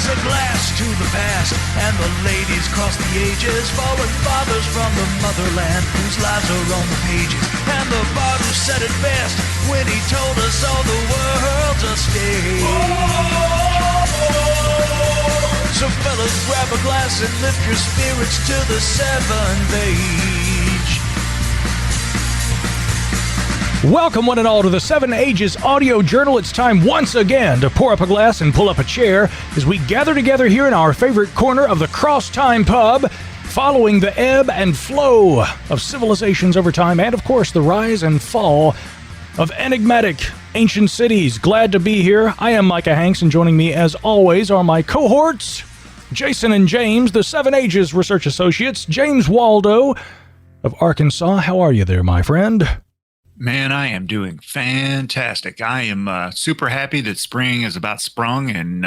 raise a glass to the past and the ladies cross the ages, fallen fathers from the motherland whose lives are on the pages. And the bard who said it best when he told us all the world's a stage. So fellas, grab a glass and lift your spirits to the seventh age. Welcome one and all to the Seven Ages Audio Journal. It's time once again to pour up a glass and pull up a chair as we gather together here in our favorite corner of the Cross Time Pub, following the ebb and flow of civilizations over time and, of course, the rise and fall of enigmatic ancient cities. Glad to be here. I am Micah Hanks, and joining me, as always, are my cohorts, Jason and James, the Seven Ages Research Associates. James Waldo of Arkansas. How are you there, my friend? Man, I am doing fantastic. I am super happy that spring is about sprung and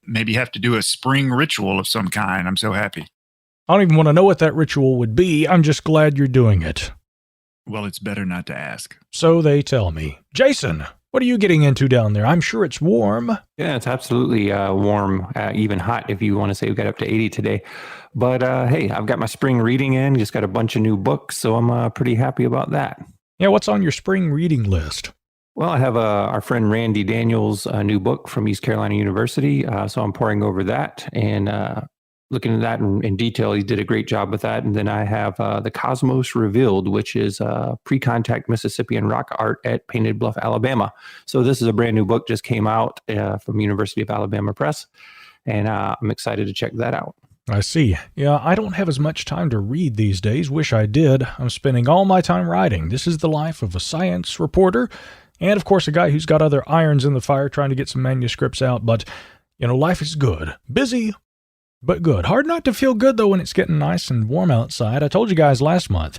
maybe have to do a spring ritual of some kind. I'm so happy. I don't even want to know what that ritual would be. I'm just glad you're doing it. Well, it's better not to ask. So they tell me. Jason, what are you getting into down there? I'm sure it's warm. Yeah, it's absolutely warm, even hot if you want to say. We got up to 80 today. But hey, I've got my spring reading in, just got a bunch of new books, so I'm pretty happy about that. Yeah, what's on your spring reading list? Well, I have our friend Randy Daniels' new book from East Carolina University, so I'm poring over that and looking at that in detail. He did a great job with that. And then I have The Cosmos Revealed, which is pre-contact Mississippian rock art at Painted Bluff, Alabama. So this is a brand new book, just came out from University of Alabama Press, and I'm excited to check that out. I see. Yeah, I don't have as much time to read these days. Wish I did. I'm spending all my time writing. This is the life of a science reporter and, of course, a guy who's got other irons in the fire trying to get some manuscripts out. But, you know, life is good. Busy, but good. Hard not to feel good, though, when it's getting nice and warm outside. I told you guys last month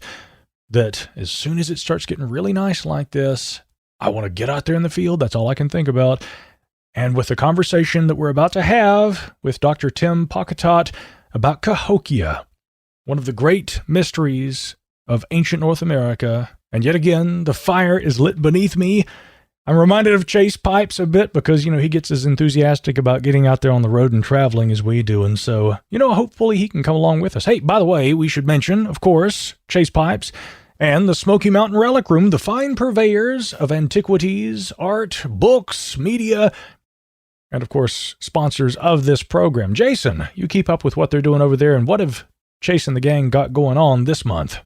that as soon as it starts getting really nice like this, I want to get out there in the field. That's all I can think about. And with the conversation that we're about to have with Dr. Tim Pocketot about Cahokia, one of the great mysteries of ancient North America. And yet again, the fire is lit beneath me. I'm reminded of Chase Pipes a bit because, you know, he gets as enthusiastic about getting out there on the road and traveling as we do. And so, you know, hopefully he can come along with us. Hey, by the way, we should mention, of course, Chase Pipes and the Smoky Mountain Relic Room, the fine purveyors of antiquities, art, books, media, and, of course, sponsors of this program. Jason, you keep up with what they're doing over there, and what have Chase and the gang got going on this month?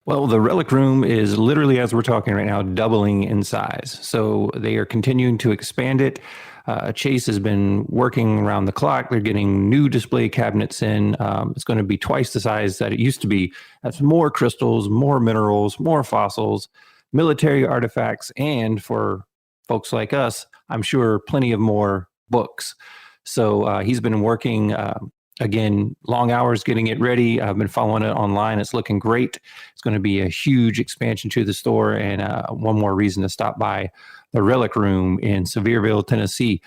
Well, the Relic Room is literally, as we're talking right now, doubling in size. So they are continuing to expand it. Chase has been working around the clock. They're getting new display cabinets in. It's going to be twice the size that it used to be. That's more crystals, more minerals, more fossils, military artifacts, and for folks like us, I'm sure plenty of more books. So he's been working, again, long hours getting it ready. I've been following it online. It's looking great. It's going to be a huge expansion to the store, and one more reason to stop by the Relic Room in Sevierville, Tennessee.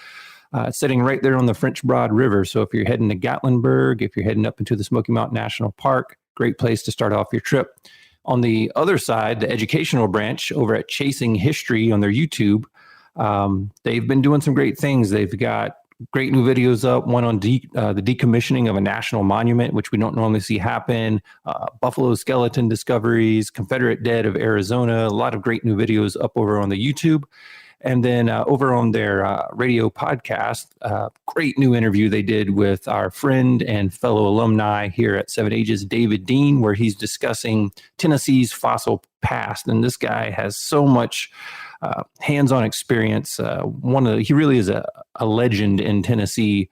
It's sitting right there on the French Broad River. So if you're heading to Gatlinburg, if you're heading up into the Smoky Mountain National Park, great place to start off your trip. On the other side, the educational branch over at Chasing History on their YouTube, they've been doing some great things. They've got great new videos up, one on the decommissioning of a national monument, which we don't normally see happen, buffalo skeleton discoveries, Confederate dead of Arizona, a lot of great new videos up over on the YouTube. And then over on their radio podcast, great new interview they did with our friend and fellow alumni here at Seven Ages, David Dean, where he's discussing Tennessee's fossil past. And this guy has so much hands-on experience. He really is a legend in Tennessee,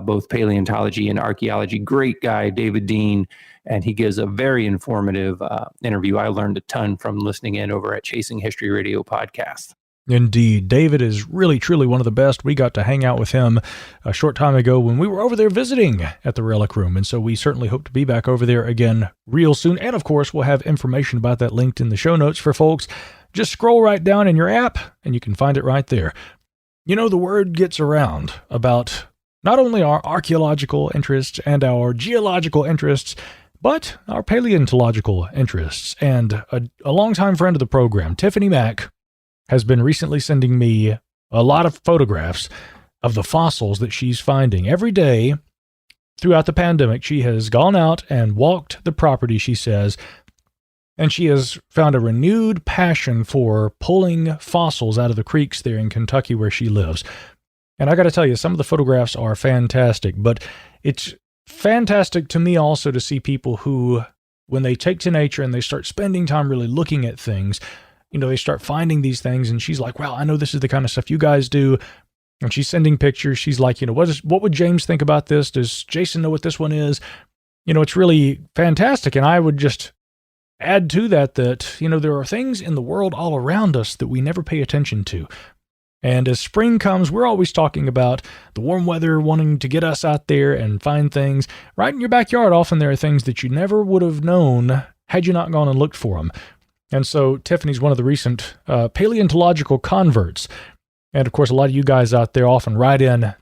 both paleontology and archaeology. Great guy, David Dean, and he gives a very informative interview. I learned a ton from listening in over at Chasing History Radio podcast. Indeed. David is really, truly one of the best. We got to hang out with him a short time ago when we were over there visiting at the Relic Room, and so we certainly hope to be back over there again real soon. And, of course, we'll have information about that linked in the show notes for folks. Just scroll right down in your app, and you can find it right there. You know, the word gets around about not only our archaeological interests and our geological interests, but our paleontological interests. And a longtime friend of the program, Tiffany Mack, has been recently sending me a lot of photographs of the fossils that she's finding. Every day throughout the pandemic, she has gone out and walked the property, she says, and she has found a renewed passion for pulling fossils out of the creeks there in Kentucky where she lives. And I got to tell you, some of the photographs are fantastic, but it's fantastic to me also to see people who, when they take to nature and they start spending time really looking at things, they start finding these things, and she's like, wow, I know this is the kind of stuff you guys do. And she's sending pictures. She's like, what would James think about this? Does Jason know what this one is? It's really fantastic. And I would just add to that, there are things in the world all around us that we never pay attention to. And as spring comes, we're always talking about the warm weather, wanting to get us out there and find things. Right in your backyard, often there are things that you never would have known had you not gone and looked for them. And so Tiffany's one of the recent paleontological converts. And of course, a lot of you guys out there often write in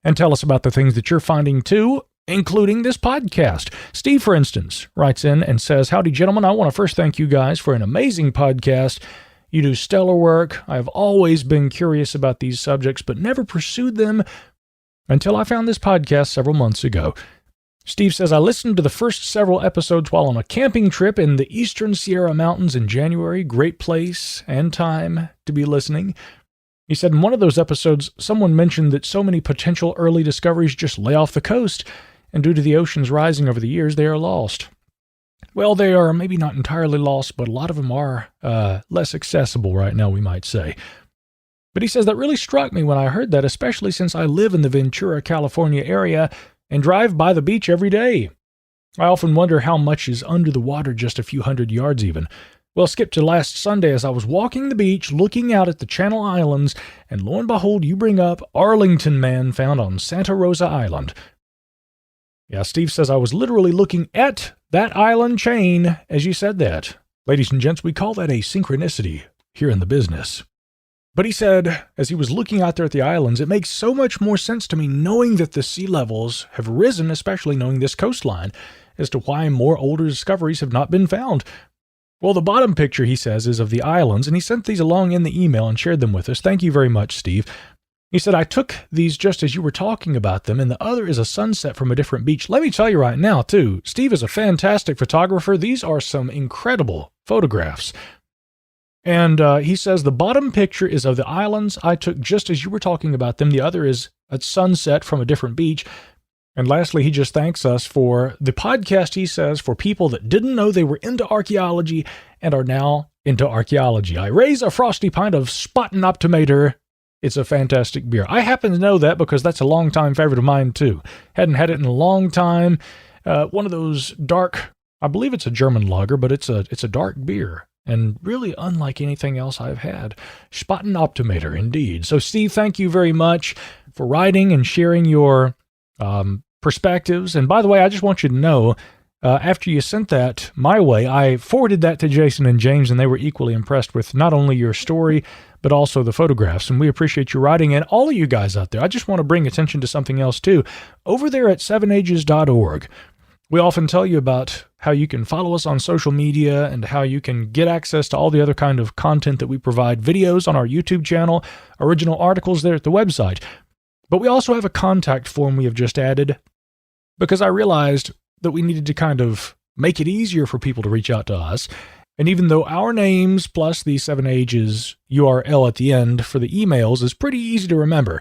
and tell us about the things that you're finding too, including this podcast. Steve, for instance, writes in and says, howdy, gentlemen. I want to first thank you guys for an amazing podcast. You do stellar work. I've always been curious about these subjects, but never pursued them until I found this podcast several months ago. Steve says, I listened to the first several episodes while on a camping trip in the eastern Sierra Mountains in January. Great place and time to be listening. He said in one of those episodes, someone mentioned that so many potential early discoveries just lay off the coast, and due to the oceans rising over the years, they are lost. Well, they are maybe not entirely lost, but a lot of them are less accessible right now, we might say. But he says that really struck me when I heard that, especially since I live in the Ventura, California area and drive by the beach every day. I often wonder how much is under the water just a few hundred yards even. Well, skip to last Sunday as I was walking the beach, looking out at the Channel Islands, and lo and behold, you bring up Arlington Man found on Santa Rosa Island. Yeah, Steve says I was literally looking at that island chain as you said that. Ladies and gents, we call that a synchronicity here in the business. But he said, as he was looking out there at the islands, it makes so much more sense to me knowing that the sea levels have risen, especially knowing this coastline, as to why more older discoveries have not been found. Well, the bottom picture, he says, is of the islands, and he sent these along in the email and shared them with us. Thank you very much, Steve. He said, I took these just as you were talking about them, and the other is a sunset from a different beach. Let me tell you right now, too, Steve is a fantastic photographer. These are some incredible photographs. And he says, the bottom picture is of the islands I took just as you were talking about them. The other is a sunset from a different beach. And lastly, he just thanks us for the podcast, he says, for people that didn't know they were into archaeology and are now into archaeology. I raise a frosty pint of Spaten Optimator. It's a fantastic beer. I happen to know that because that's a longtime favorite of mine, too. Hadn't had it in a long time. One of those dark, I believe it's a German lager, but it's a dark beer. And really unlike anything else I've had. Spaten Optimator, indeed. So, Steve, thank you very much for writing and sharing your perspectives. And by the way, I just want you to know, after you sent that my way, I forwarded that to Jason and James, and they were equally impressed with not only your story, but also the photographs. And we appreciate you writing, and all of you guys out there. I just want to bring attention to something else, too. Over there at sevenages.org, we often tell you about how you can follow us on social media and how you can get access to all the other kind of content that we provide, videos on our YouTube channel, original articles there at the website. But we also have a contact form we have just added because I realized that we needed to kind of make it easier for people to reach out to us. And even though our names plus the 7 Ages URL at the end for the emails is pretty easy to remember,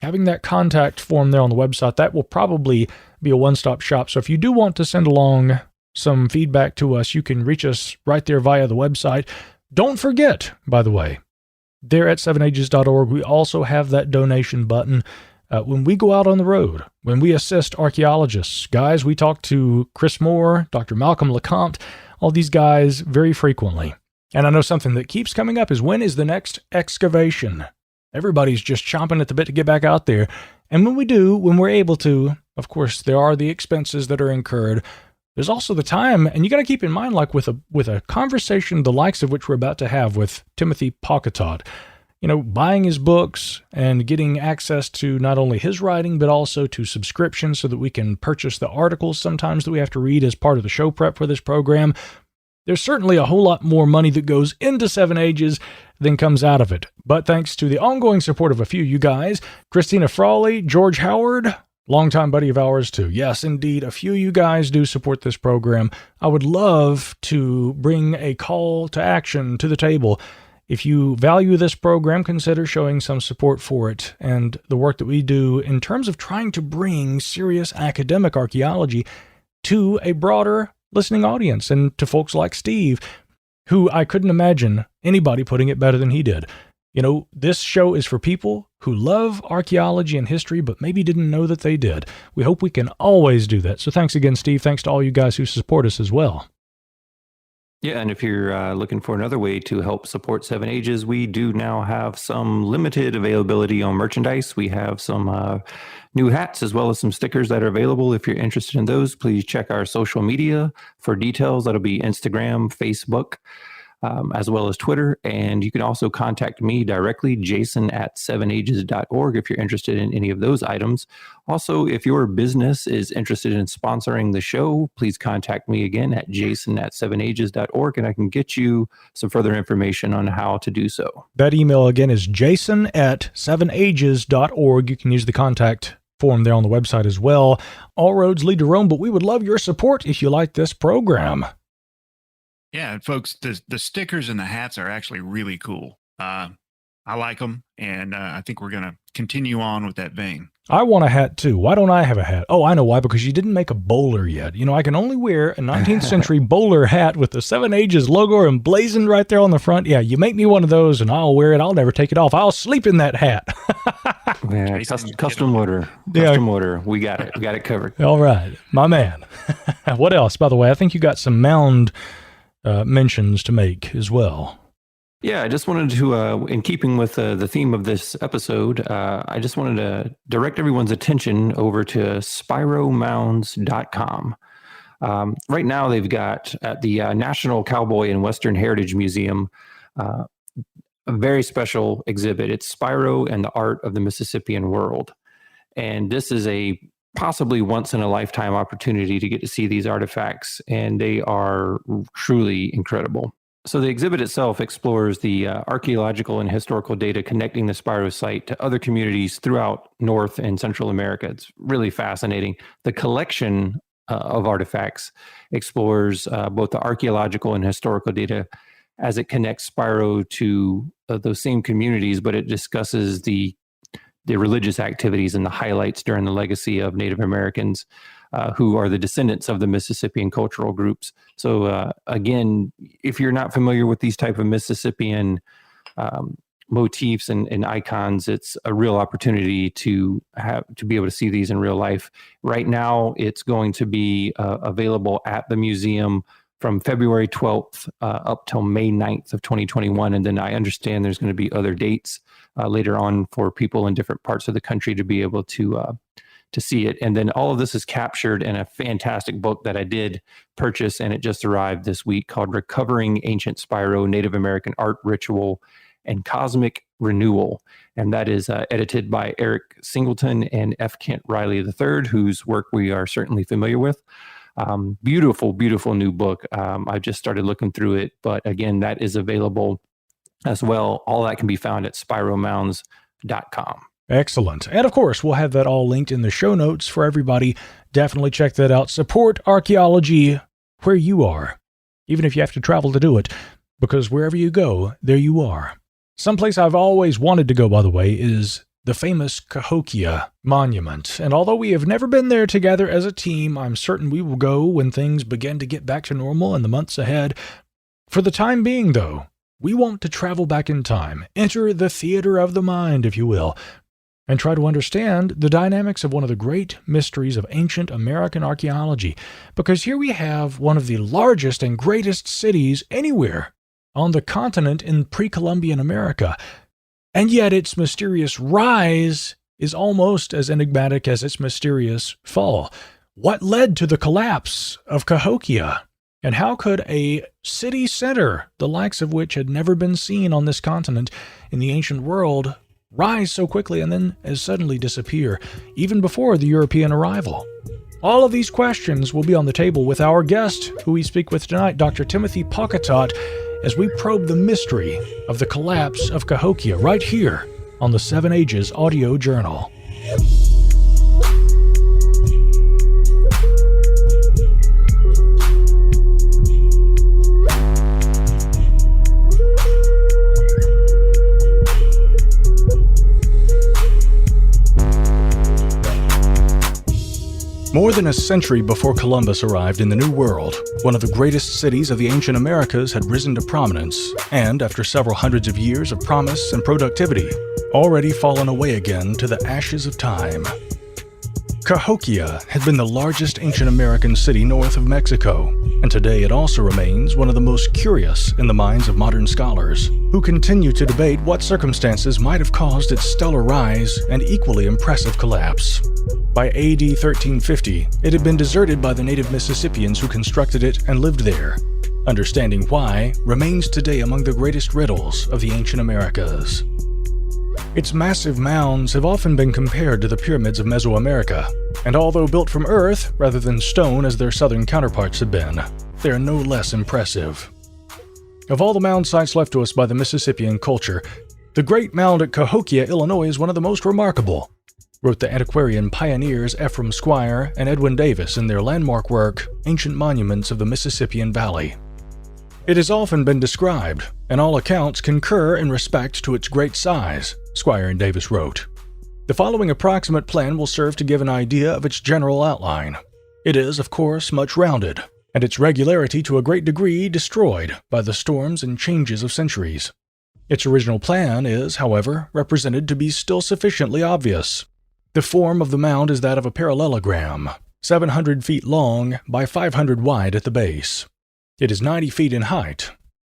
having that contact form there on the website, that will probably be a one-stop shop. So if you do want to send along some feedback to us, you can reach us right there via the website. Don't forget, by the way, there at sevenages.org, we also have that donation button. When we go out on the road, when we assist archaeologists, guys, we talk to Chris Moore, Dr. Malcolm LeCompte, all these guys very frequently. And I know something that keeps coming up is, when is the next excavation? Everybody's just chomping at the bit to get back out there. And when we do, when we're able to, of course, there are the expenses that are incurred. There's also the time, and you got to keep in mind, like with a conversation the likes of which we're about to have with Timothy Pocketot, buying his books and getting access to not only his writing, but also to subscriptions so that we can purchase the articles sometimes that we have to read as part of the show prep for this program. There's certainly a whole lot more money that goes into Seven Ages than comes out of it. But thanks to the ongoing support of a few of you guys, Christina Frawley, George Howard, longtime buddy of ours too. Yes, indeed, a few of you guys do support this program. I would love to bring a call to action to the table. If you value this program, consider showing some support for it and the work that we do in terms of trying to bring serious academic archaeology to a broader listening audience and to folks like Steve, who I couldn't imagine anybody putting it better than he did. You know, this show is for people who love archaeology and history, but maybe didn't know that they did. We hope we can always do that. So thanks again, Steve. Thanks to all you guys who support us as well. Yeah, and if you're looking for another way to help support Seven Ages, we do now have some limited availability on merchandise. We have some new hats as well as some stickers that are available. If you're interested in those, please check our social media for details. That'll be Instagram, Facebook, as well as Twitter. And you can also contact me directly, jason@sevenages.org, if you're interested in any of those items. Also, if your business is interested in sponsoring the show, please contact me again at jason@sevenages.org, and I can get you some further information on how to do so. That email again is jason@sevenages.org. You can use the contact form there on the website as well. All roads lead to Rome, but we would love your support if you like this program. Yeah, and folks, the stickers and the hats are actually really cool. I like them, and I think we're going to continue on with that vein. I want a hat too. Why don't I have a hat? Oh, I know why. Because you didn't make a bowler yet. You know, I can only wear a 19th century bowler hat with the Seven Ages logo emblazoned right there on the front. Yeah, you make me one of those and I'll wear it. I'll never take it off. I'll sleep in that hat. Yeah, custom order. Custom order. We got it. We got it covered. All right. My man. What else? By the way, I think you got some mound mentions to make as well. Yeah, I just wanted to, in keeping with the theme of this episode, I just wanted to direct everyone's attention over to spiromounds.com. Right now, they've got at the National Cowboy and Western Heritage Museum a very special exhibit. It's Spiro and the Art of the Mississippian World. And this is a possibly once in a lifetime opportunity to get to see these artifacts, and they are truly incredible. So the exhibit itself explores the archaeological and historical data connecting the Spiro site to other communities throughout North and Central America. It's really fascinating. The collection of artifacts explores both the archaeological and historical data as it connects Spiro to those same communities, but it discusses the religious activities and the highlights during the legacy of Native Americans who are the descendants of the Mississippian cultural groups. So again, if you're not familiar with these type of Mississippian motifs and icons, it's a real opportunity to be able to see these in real life. Right now, it's going to be available at the museum from February 12th up till May 9th of 2021. And then I understand there's going to be other dates later on for people in different parts of the country to be able to see it. And then all of this is captured in a fantastic book that I did purchase, and it just arrived this week, called Recovering Ancient Spiro, Native American Art, Ritual, and Cosmic Renewal. And that is edited by Eric Singleton and F. Kent Riley III, whose work we are certainly familiar with. Beautiful, beautiful new book. I just started looking through it, but again, that is available as well. All that can be found at spiromounds.com. Excellent. And of course, we'll have that all linked in the show notes for everybody. Definitely check that out. Support archaeology where you are, even if you have to travel to do it, because wherever you go, there you are. Someplace I've always wanted to go, by the way, is the famous Cahokia Monument. And although we have never been there together as a team, I'm certain we will go when things begin to get back to normal in the months ahead. For the time being, though, we want to travel back in time, enter the theater of the mind, if you will, and try to understand the dynamics of one of the great mysteries of ancient American archaeology. Because here we have one of the largest and greatest cities anywhere on the continent in pre-Columbian America. And yet its mysterious rise is almost as enigmatic as its mysterious fall. What led to the collapse of Cahokia? And how could a city center, the likes of which had never been seen on this continent in the ancient world, rise so quickly and then as suddenly disappear, even before the European arrival? All of these questions will be on the table with our guest, who we speak with tonight, Dr. Timothy Pocketot, as we probe the mystery of the collapse of Cahokia right here on the 7 Ages Audio Journal. More than a century before Columbus arrived in the New World, one of the greatest cities of the ancient Americas had risen to prominence, and after several hundreds of years of promise and productivity, already fallen away again to the ashes of time. Cahokia had been the largest ancient American city north of Mexico, and today it also remains one of the most curious in the minds of modern scholars, who continue to debate what circumstances might have caused its stellar rise and equally impressive collapse. By AD 1350, it had been deserted by the native Mississippians who constructed it and lived there. Understanding why remains today among the greatest riddles of the ancient Americas. Its massive mounds have often been compared to the pyramids of Mesoamerica, and although built from earth rather than stone as their southern counterparts have been, they are no less impressive. Of all the mound sites left to us by the Mississippian culture, the Great Mound at Cahokia, Illinois is one of the most remarkable, wrote the antiquarian pioneers Ephraim Squire and Edwin Davis in their landmark work, Ancient Monuments of the Mississippian Valley. It has often been described, and all accounts concur in respect to its great size, Squire and Davis wrote. The following approximate plan will serve to give an idea of its general outline. It is, of course, much rounded, and its regularity to a great degree destroyed by the storms and changes of centuries. Its original plan is, however, represented to be still sufficiently obvious. The form of the mound is that of a parallelogram, 700 feet long by 500 wide at the base. It is 90 feet in height.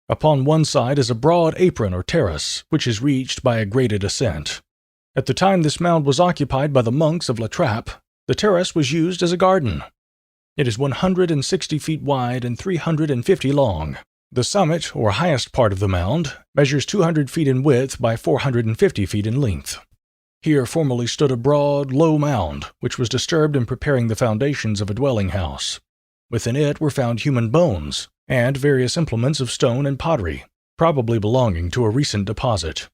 Upon one side is a broad apron or terrace, which is reached by a graded ascent. At the time this mound was occupied by the monks of La Trappe, the terrace was used as a garden. It is 160 feet wide and 350 long. The summit, or highest part of the mound, measures 200 feet in width by 450 feet in length. Here formerly stood a broad, low mound, which was disturbed in preparing the foundations of a dwelling house. Within it were found human bones, and various implements of stone and pottery, probably belonging to a recent deposit.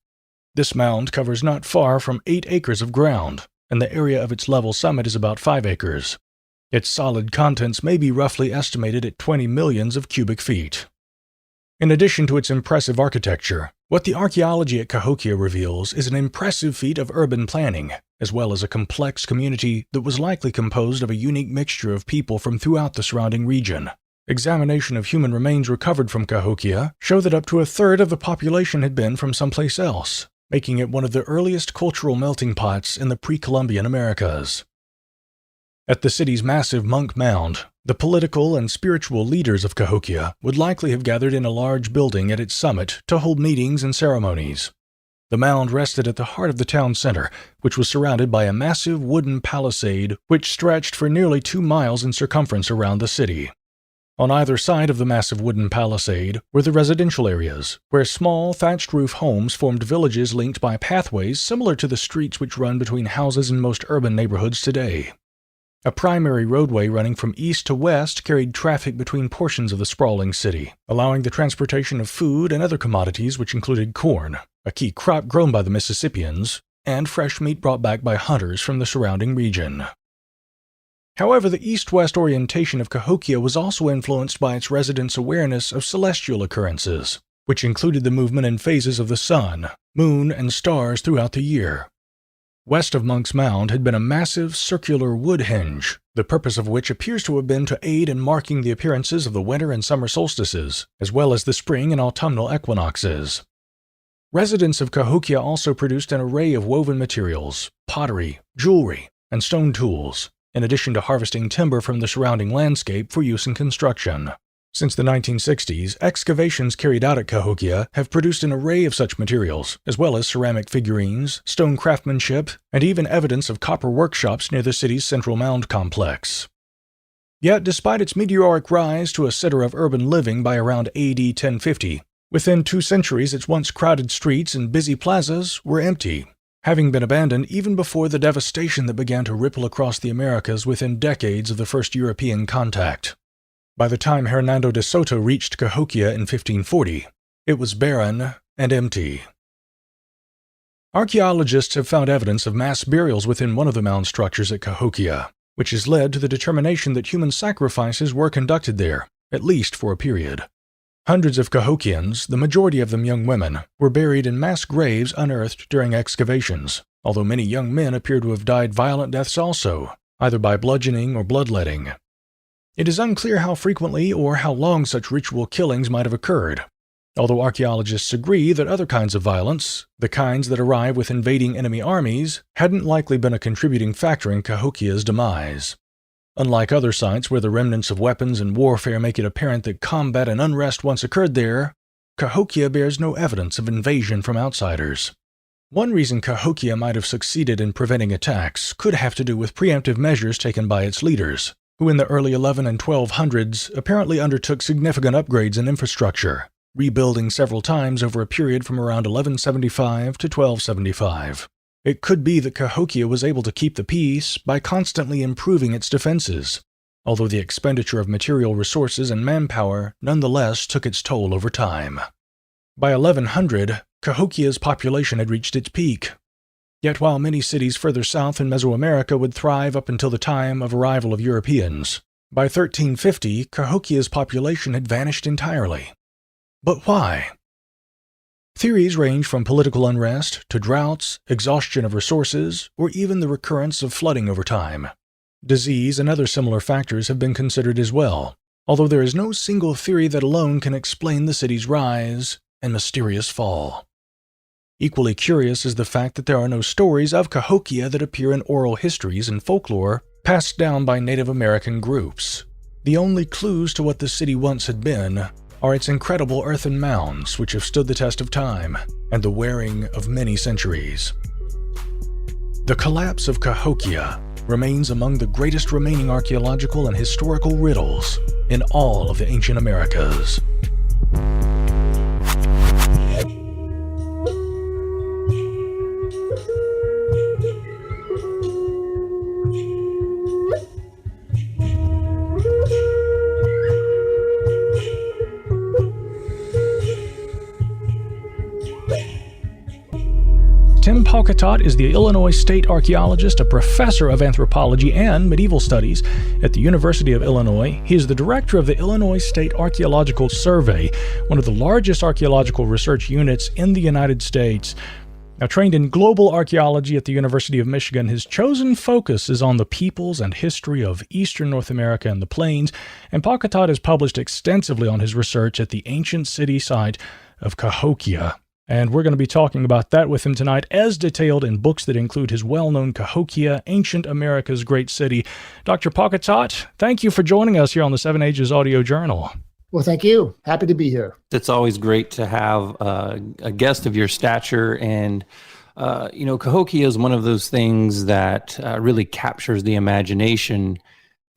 This mound covers not far from 8 acres of ground, and the area of its level summit is about 5 acres. Its solid contents may be roughly estimated at 20 millions of cubic feet. In addition to its impressive architecture, what the archaeology at Cahokia reveals is an impressive feat of urban planning, as well as a complex community that was likely composed of a unique mixture of people from throughout the surrounding region. Examination of human remains recovered from Cahokia show that up to a third of the population had been from someplace else, making it one of the earliest cultural melting pots in the pre-Columbian Americas. At the city's massive monk mound, the political and spiritual leaders of Cahokia would likely have gathered in a large building at its summit to hold meetings and ceremonies. The mound rested at the heart of the town center, which was surrounded by a massive wooden palisade which stretched for nearly 2 miles in circumference around the city. On either side of the massive wooden palisade were the residential areas, where small thatched-roof homes formed villages linked by pathways similar to the streets which run between houses in most urban neighborhoods today. A primary roadway running from east to west carried traffic between portions of the sprawling city, allowing the transportation of food and other commodities which included corn, a key crop grown by the Mississippians, and fresh meat brought back by hunters from the surrounding region. However, the east-west orientation of Cahokia was also influenced by its residents' awareness of celestial occurrences, which included the movement and phases of the sun, moon, and stars throughout the year. West of Monk's Mound had been a massive circular wood henge, the purpose of which appears to have been to aid in marking the appearances of the winter and summer solstices, as well as the spring and autumnal equinoxes. Residents of Cahokia also produced an array of woven materials, pottery, jewelry, and stone tools, in addition to harvesting timber from the surrounding landscape for use in construction. Since the 1960s, excavations carried out at Cahokia have produced an array of such materials, as well as ceramic figurines, stone craftsmanship, and even evidence of copper workshops near the city's central mound complex. Yet, despite its meteoric rise to a center of urban living by around AD 1050, within 2 centuries its once crowded streets and busy plazas were empty, having been abandoned even before the devastation that began to ripple across the Americas within decades of the first European contact. By the time Hernando de Soto reached Cahokia in 1540, it was barren and empty. Archaeologists have found evidence of mass burials within one of the mound structures at Cahokia, which has led to the determination that human sacrifices were conducted there, at least for a period. Hundreds of Cahokians, the majority of them young women, were buried in mass graves unearthed during excavations, although many young men appear to have died violent deaths also, either by bludgeoning or bloodletting. It is unclear how frequently or how long such ritual killings might have occurred, although archaeologists agree that other kinds of violence, the kinds that arrive with invading enemy armies, hadn't likely been a contributing factor in Cahokia's demise. Unlike other sites where the remnants of weapons and warfare make it apparent that combat and unrest once occurred there, Cahokia bears no evidence of invasion from outsiders. One reason Cahokia might have succeeded in preventing attacks could have to do with preemptive measures taken by its leaders, who in the early 11 and 1200s apparently undertook significant upgrades in infrastructure, rebuilding several times over a period from around 1175 to 1275. It could be that Cahokia was able to keep the peace by constantly improving its defenses, although the expenditure of material resources and manpower nonetheless took its toll over time. By 1100, Cahokia's population had reached its peak. Yet while many cities further south in Mesoamerica would thrive up until the time of arrival of Europeans, by 1350 Cahokia's population had vanished entirely. But why? Theories range from political unrest to droughts, exhaustion of resources, or even the recurrence of flooding over time. Disease and other similar factors have been considered as well, although there is no single theory that alone can explain the city's rise and mysterious fall. Equally curious is the fact that there are no stories of Cahokia that appear in oral histories and folklore passed down by Native American groups. The only clues to what the city once had been are its incredible earthen mounds which have stood the test of time and the wearing of many centuries. The collapse of Cahokia remains among the greatest remaining archaeological and historical riddles in all of the ancient Americas. Tim Paucatot is the Illinois State archaeologist, a professor of anthropology and medieval studies at the University of Illinois. He is the director of the Illinois State Archaeological Survey, one of the largest archaeological research units in the United States. Now, trained in global archaeology at the University of Michigan, his chosen focus is on the peoples and history of eastern North America and the plains, and Paucatot has published extensively on his research at the ancient city site of Cahokia. And we're going to be talking about that with him tonight, as detailed in books that include his well-known Cahokia, Ancient America's Great City. Dr. Paucatot, thank you for joining us here on the Seven Ages Audio Journal. Well, thank you. Happy to be here. It's always great to have a guest of your stature. And, Cahokia is one of those things that really captures the imagination.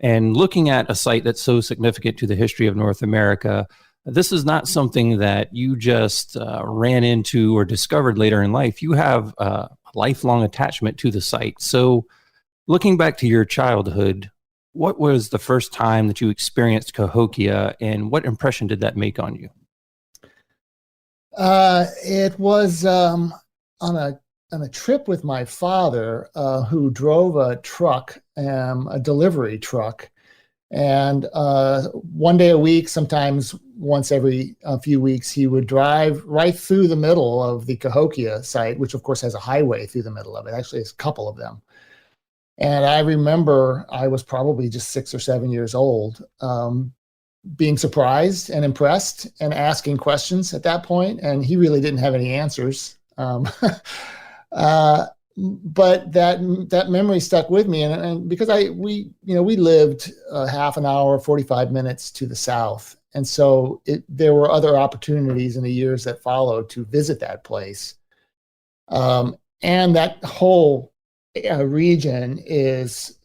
And looking at a site that's so significant to the history of North America, this is not something that you just ran into or discovered later in life. You have a lifelong attachment to the site. So looking back to your childhood, what was the first time that you experienced Cahokia, and what impression did that make on you? It was on a trip with my father, who drove a truck, a delivery truck. And one day a week, sometimes once every few weeks, he would drive right through the middle of the Cahokia site, which of course has a highway through the middle of it. Actually, there's a couple of them. And I remember I was probably just 6 or 7 years old, being surprised and impressed and asking questions at that point. And he really didn't have any answers. But that memory stuck with me, and because we lived half an hour, 45 minutes to the south, and so there were other opportunities in the years that followed to visit that place, and that whole region is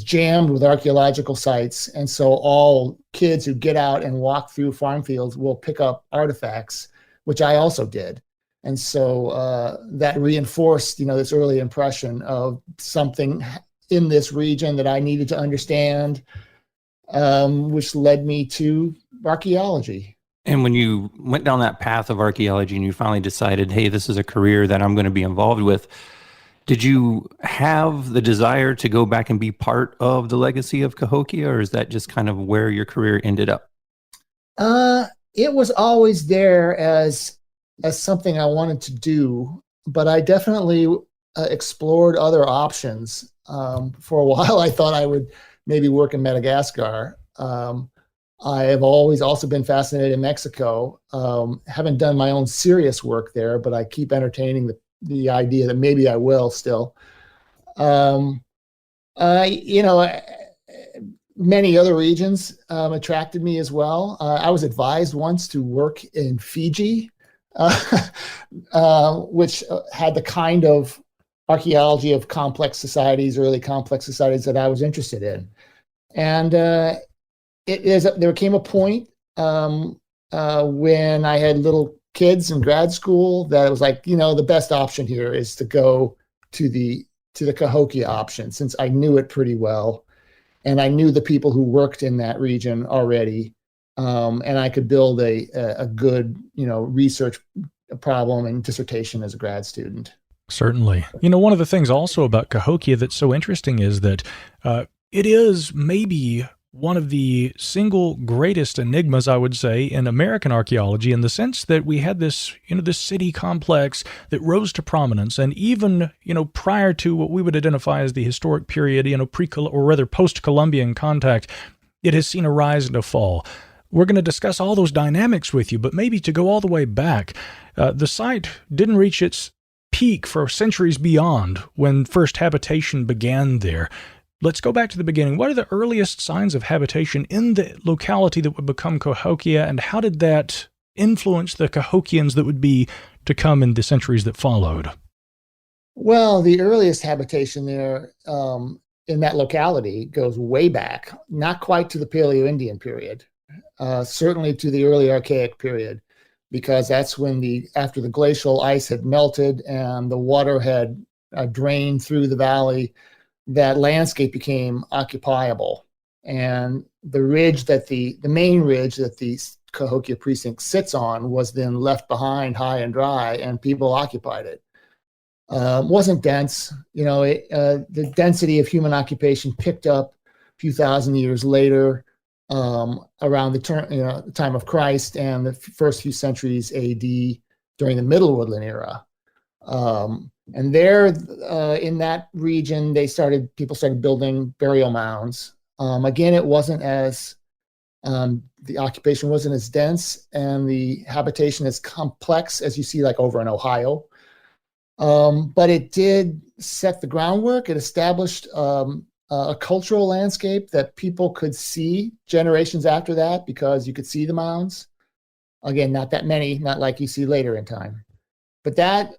jammed with archaeological sites, and so all kids who get out and walk through farm fields will pick up artifacts, which I also did. And so that reinforced, this early impression of something in this region that I needed to understand, which led me to archaeology. And when you went down that path of archaeology and you finally decided, hey, this is a career that I'm going to be involved with, did you have the desire to go back and be part of the legacy of Cahokia, or is that just kind of where your career ended up? It was always there as something I wanted to do, but I definitely explored other options. For a while, I thought I would maybe work in Madagascar. I have always also been fascinated in Mexico. Haven't done my own serious work there, but I keep entertaining the idea that maybe I will still. Many other regions attracted me as well. I was advised once to work in Fiji, which had the kind of archaeology of complex societies, early complex societies that I was interested in. And there came a point when I had little kids in grad school that it was like, the best option here is to go to the Cahokia option, since I knew it pretty well. And I knew the people who worked in that region already, and I could build a good, research problem and dissertation as a grad student. Certainly. One of the things also about Cahokia that's so interesting is that it is maybe one of the single greatest enigmas, I would say, in American archaeology, in the sense that we had this, this city complex that rose to prominence, and even, prior to what we would identify as the historic period, or rather post-Columbian contact, it has seen a rise and a fall. We're going to discuss all those dynamics with you, but maybe to go all the way back, the site didn't reach its peak for centuries beyond when first habitation began there. Let's go back to the beginning. What are the earliest signs of habitation in the locality that would become Cahokia, and how did that influence the Cahokians that would be to come in the centuries that followed? Well, the earliest habitation there in that locality goes way back, not quite to the Paleo-Indian period, certainly to the early Archaic period, because that's when after the glacial ice had melted and the water had drained through the valley, that landscape became occupiable. And the main ridge that the Cahokia precinct sits on was then left behind high and dry, and people occupied it. Wasn't dense. The density of human occupation picked up a few thousand years later, around the time of Christ and the first few centuries AD during the Middle Woodland era. And there, in that region, people started building burial mounds. Again, it wasn't the occupation wasn't as dense and the habitation as complex as you see like over in Ohio. But it did set the groundwork. It established a cultural landscape that people could see generations after that, because you could see the mounds. Again, not that many, not like you see later in time. But that,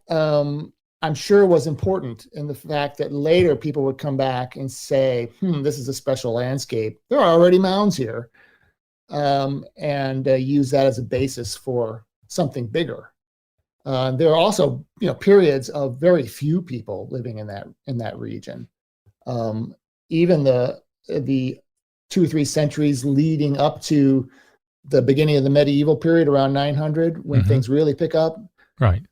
I'm sure, was important in the fact that later people would come back and say, this is a special landscape. There are already mounds here, and use that as a basis for something bigger. There are also, periods of very few people living in that region. Even the 2 or 3 centuries leading up to the beginning of the medieval period around 900, when things really pick up. Right.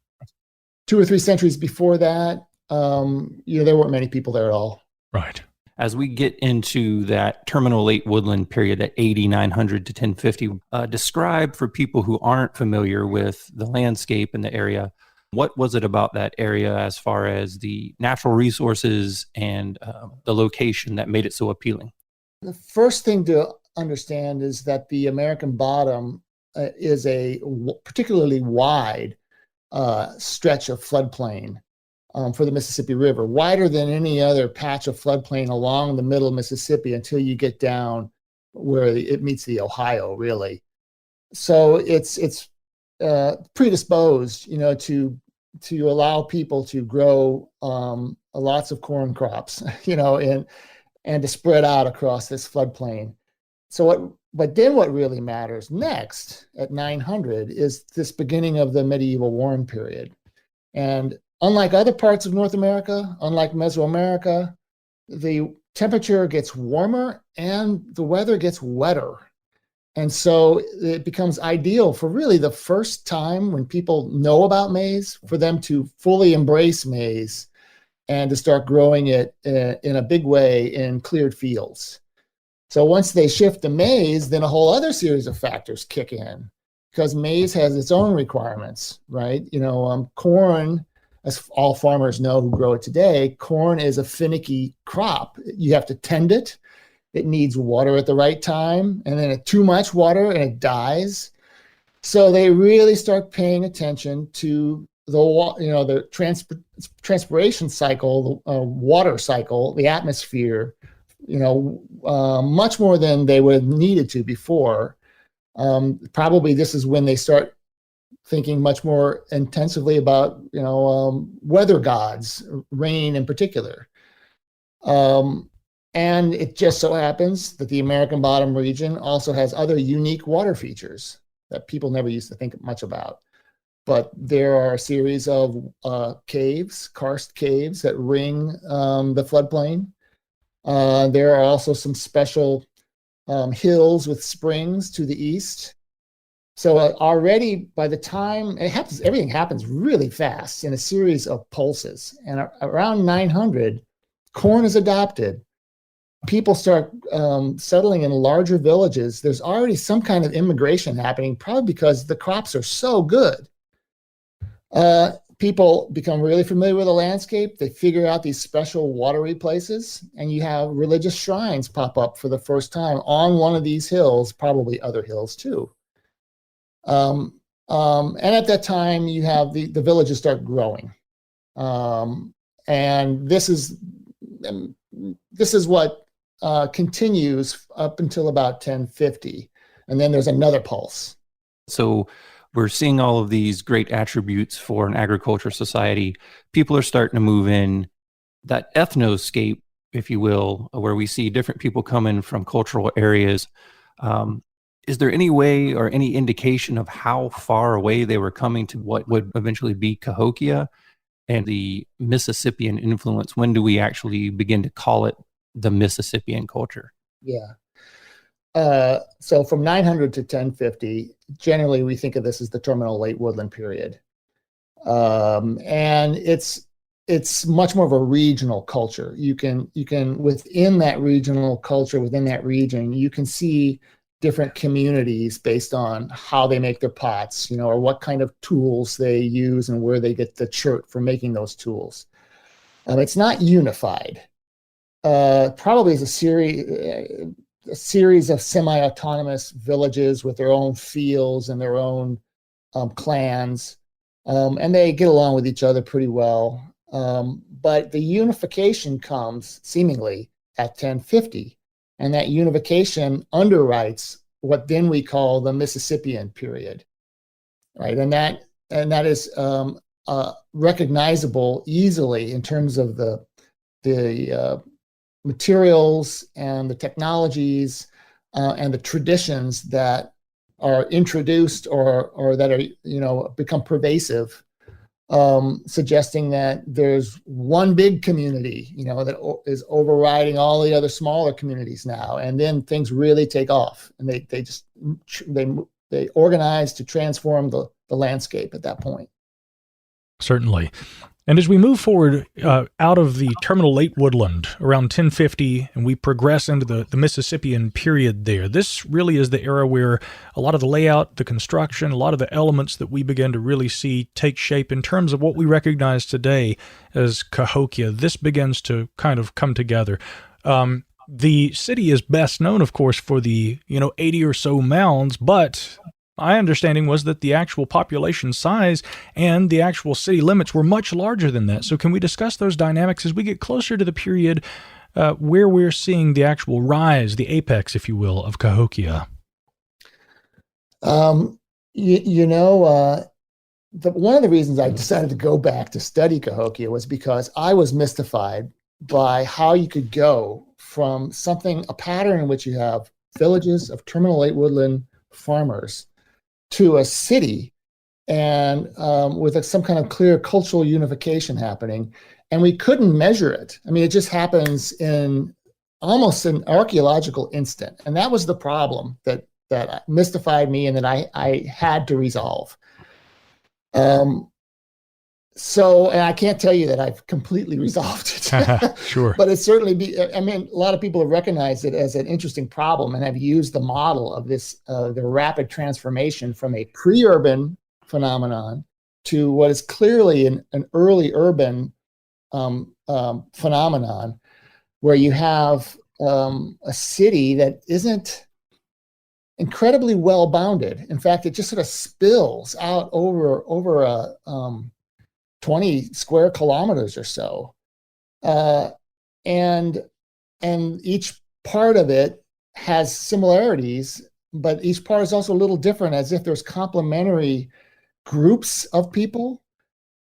2 or 3 centuries before that, there weren't many people there at all. Right. As we get into that terminal late woodland period at 900 to 1050, describe for people who aren't familiar with the landscape in the area, what was it about that area as far as the natural resources and the location that made it so appealing? The first thing to understand is that the American Bottom is a particularly wide stretch of floodplain for the Mississippi River, wider than any other patch of floodplain along the middle of Mississippi until you get down where it meets the Ohio, really. So it's predisposed, to allow people to grow lots of corn crops, and to spread out across this floodplain. But then what really matters next at 900 is this beginning of the medieval warm period. And unlike other parts of North America, unlike Mesoamerica, the temperature gets warmer and the weather gets wetter. And so it becomes ideal for really the first time when people know about maize, for them to fully embrace maize and to start growing it in a big way in cleared fields. So once they shift to maize, then a whole other series of factors kick in, because maize has its own requirements, right? Corn, as all farmers know who grow it today, corn is a finicky crop. You have to tend it. It needs water at the right time, and then too much water and it dies. So they really start paying attention to the transpiration cycle, the water cycle, the atmosphere, much more than they would have needed to before. Probably this is when they start thinking much more intensively about, weather gods, rain in particular. And it just so happens that the American Bottom region also has other unique water features that people never used to think much about. But there are a series of caves, karst caves, that ring the floodplain. There are also some special hills with springs to the east. So already by the time it happens, everything happens really fast in a series of pulses. And around 900, corn is adopted. People start settling in larger villages. There's already some kind of immigration happening, probably because the crops are so good. People become really familiar with the landscape. They figure out these special watery places, and you have religious shrines pop up for the first time on one of these hills, probably other hills too. And at that time, you have the villages start growing. And this is what continues up until about 1050. And then there's another pulse. So we're seeing all of these great attributes for an agriculture society. People are starting to move in. That ethnoscape, if you will, where we see different people coming from cultural areas. Is there any way or any indication of how far away they were coming to what would eventually be Cahokia and the Mississippian influence? When do we actually begin to call it the Mississippian culture? Yeah. So from 900 to 1050, generally we think of this as the terminal late woodland period. And it's much more of a regional culture. You can within that regional culture, within that region, you can see different communities based on how they make their pots, or what kind of tools they use and where they get the chert for making those tools. It's not unified. Probably is a series of semi-autonomous villages with their own fields and their own clans, and they get along with each other pretty well. But the unification comes seemingly at 1050, and that unification underwrites what then we call the Mississippian period, right? And that is recognizable easily in terms of the materials and the technologies and the traditions that are introduced or that are become pervasive, suggesting that there's one big community that is overriding all the other smaller communities now, and then things really take off, and they organize to transform the landscape at that point. Certainly. And as we move forward out of the terminal late woodland around 1050 and we progress into the Mississippian period there, this really is the era where a lot of the layout, the construction, a lot of the elements that we begin to really see take shape in terms of what we recognize today as Cahokia. This begins to kind of come together. The city is best known, of course, for the 80 or so mounds, but my understanding was that the actual population size and the actual city limits were much larger than that. So can we discuss those dynamics as we get closer to the period where we're seeing the actual rise, the apex, if you will, of Cahokia? One of the reasons I decided to go back to study Cahokia was because I was mystified by how you could go from a pattern in which you have villages of terminal late woodland farmers to a city and with some kind of clear cultural unification happening. And we couldn't measure it. I mean, it just happens in almost an archaeological instant. And that was the problem that mystified me and that I had to resolve. So, and I can't tell you that I've completely resolved it. Sure. But it's certainly I mean, a lot of people have recognized it as an interesting problem and have used the model of this, the rapid transformation from a pre-urban phenomenon to what is clearly an early urban phenomenon, where you have a city that isn't incredibly well bounded. In fact, it just sort of spills out over a 20 square kilometers or so. And each part of it has similarities, but each part is also a little different, as if there's complementary groups of people.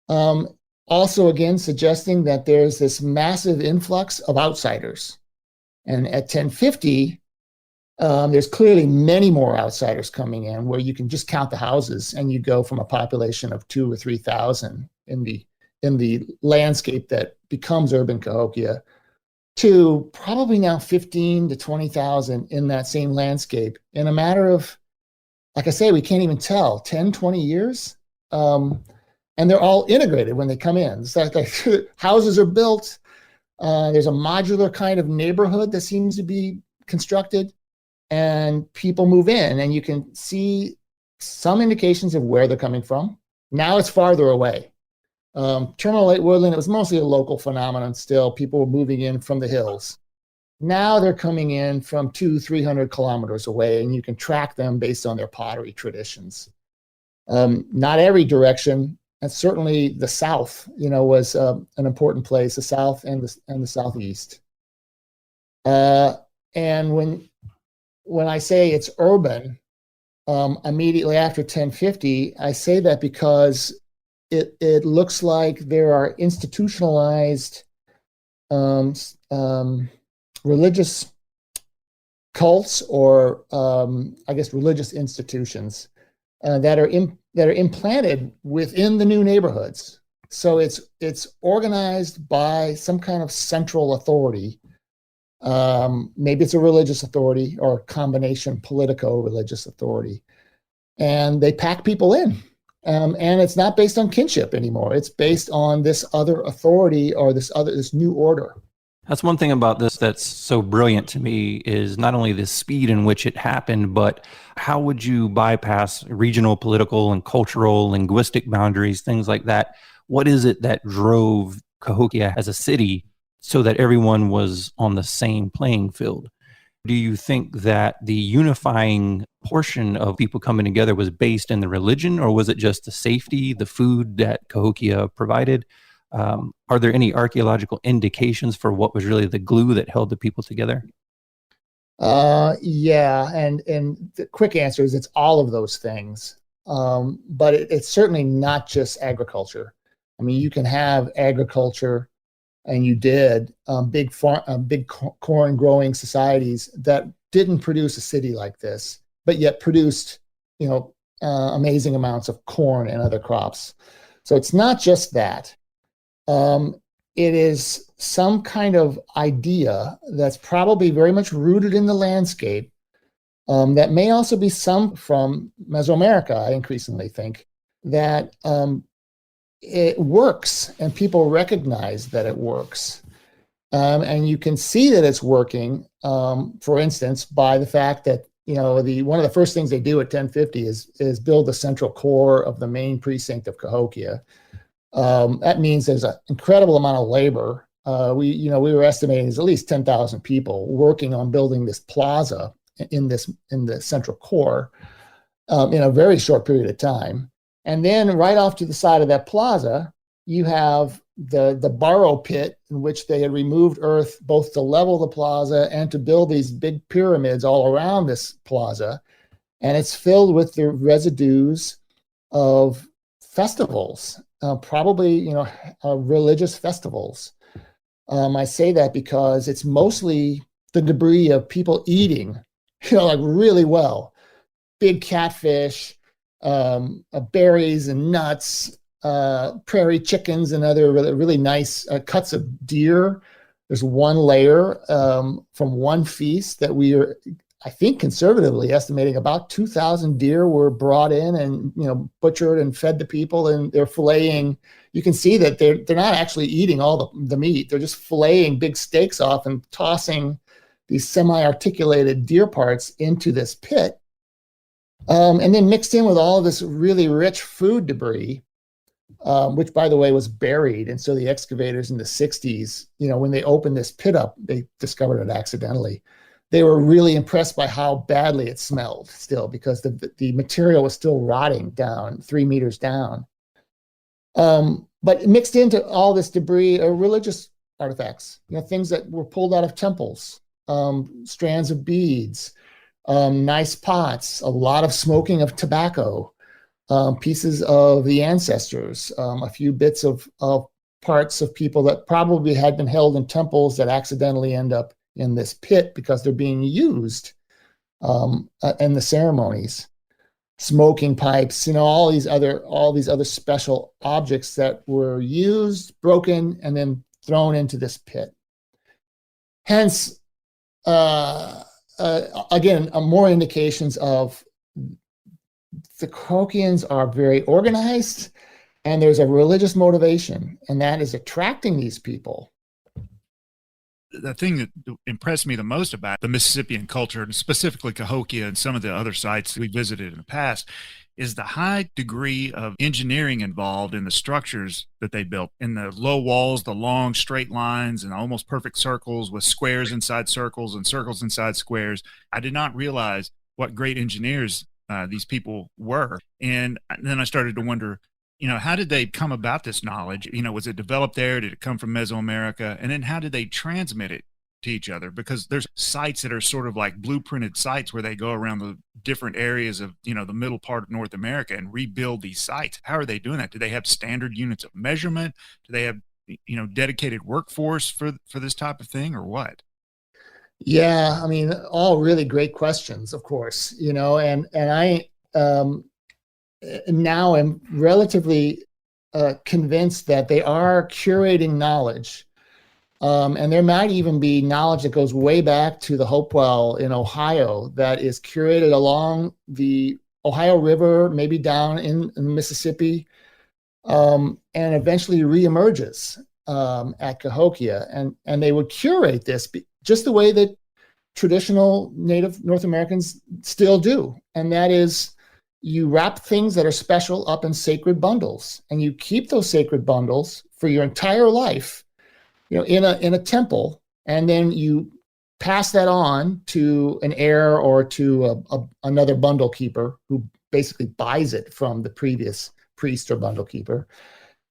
Also, again, suggesting that there's this massive influx of outsiders. And at 1050, there's clearly many more outsiders coming in, where you can just count the houses and you go from a population of 2,000 or 3,000 in the landscape that becomes urban Cahokia to probably now 15 to 20,000 in that same landscape in a matter of, like I say, we can't even tell, 10, 20 years. And they're all integrated when they come in. It's like houses are built. There's a modular kind of neighborhood that seems to be constructed, and people move in, and you can see some indications of where they're coming from. Now it's farther away. Terminal Lake Woodland, it was mostly a local phenomenon still. People were moving in from the hills. Now they're coming in from 200-300 kilometers away, and you can track them based on their pottery traditions. Not every direction, and certainly the south, was an important place, the south and the southeast. And when I say it's urban, immediately after 1050, I say that because it looks like there are institutionalized religious cults, or I guess religious institutions that are implanted within the new neighborhoods. So it's organized by some kind of central authority. Maybe it's a religious authority or a combination politico-religious authority, and they pack people in. And it's not based on kinship anymore. It's based on this other authority or this new order. That's one thing about this that's so brilliant to me, is not only the speed in which it happened, but how would you bypass regional, political, and cultural, linguistic boundaries, things like that? What is it that drove Cahokia as a city so that everyone was on the same playing field? Do you think that the unifying portion of people coming together was based in the religion, or was it just the safety, the food that Cahokia provided? Are there any archaeological indications for what was really the glue that held the people together? Yeah, and the quick answer is it's all of those things. But it's certainly not just agriculture. I mean, you can have agriculture, and you did big corn growing societies that didn't produce a city like this, but yet produced, amazing amounts of corn and other crops. So it's not just that. It is some kind of idea that's probably very much rooted in the landscape, that may also be some from Mesoamerica, I increasingly think, that it works and people recognize that it works. And you can see that it's working, for instance, by the fact that, one of the first things they do at 1050 is build the central core of the main precinct of Cahokia. That means there's an incredible amount of labor. We were estimating there's at least 10,000 people working on building this plaza in the central core in a very short period of time. And then right off to the side of that plaza, you have the borrow pit, in which they had removed earth both to level the plaza and to build these big pyramids all around this plaza. And it's filled with the residues of festivals, probably, religious festivals. I say that because it's mostly the debris of people eating, like really well. Big catfish, berries and nuts, prairie chickens, and other really nice cuts of deer. There's one layer from one feast that we are, I think, conservatively estimating about 2,000 deer were brought in and butchered and fed to people, and they're filleting. You can see that they're not actually eating all the meat. They're just filleting big steaks off and tossing these semi-articulated deer parts into this pit, and then mixed in with all of this really rich food debris, which, by the way, was buried. And so the excavators in the 60s, when they opened this pit up, they discovered it accidentally. They were really impressed by how badly it smelled still, because the material was still rotting down 3 meters down. But mixed into all this debris are religious artifacts, things that were pulled out of temples, strands of beads, nice pots, a lot of smoking of tobacco, pieces of the ancestors, a few bits of parts of people that probably had been held in temples that accidentally end up in this pit because they're being used in the ceremonies. Smoking pipes, all these other special objects that were used, broken, and then thrown into this pit. Hence, again, more indications of the Cahokians are very organized, and there's a religious motivation, and that is attracting these people. The thing that impressed me the most about the Mississippian culture, and specifically Cahokia and some of the other sites we visited in the past, is the high degree of engineering involved in the structures that they built, in the low walls, the long straight lines and almost perfect circles with squares inside circles and circles inside squares. I did not realize what great engineers these people were. And then I started to wonder, how did they come about this knowledge? Was it developed there? Did it come from Mesoamerica? And then how did they transmit it to each other? Because there's sites that are sort of like blueprinted sites where they go around the different areas of, the middle part of North America and rebuild these sites. How are they doing that? Do they have standard units of measurement? Do they have, dedicated workforce for this type of thing, or what? Yeah, I mean, all really great questions, of course, and I now am relatively convinced that they are curating knowledge. And there might even be knowledge that goes way back to the Hopewell in Ohio that is curated along the Ohio River, maybe down in Mississippi, and eventually reemerges at Cahokia. And they would curate this just the way that traditional Native North Americans still do. And that is, you wrap things that are special up in sacred bundles, and you keep those sacred bundles for your entire life, in a temple, and then you pass that on to an heir or to another bundle keeper who basically buys it from the previous priest or bundle keeper.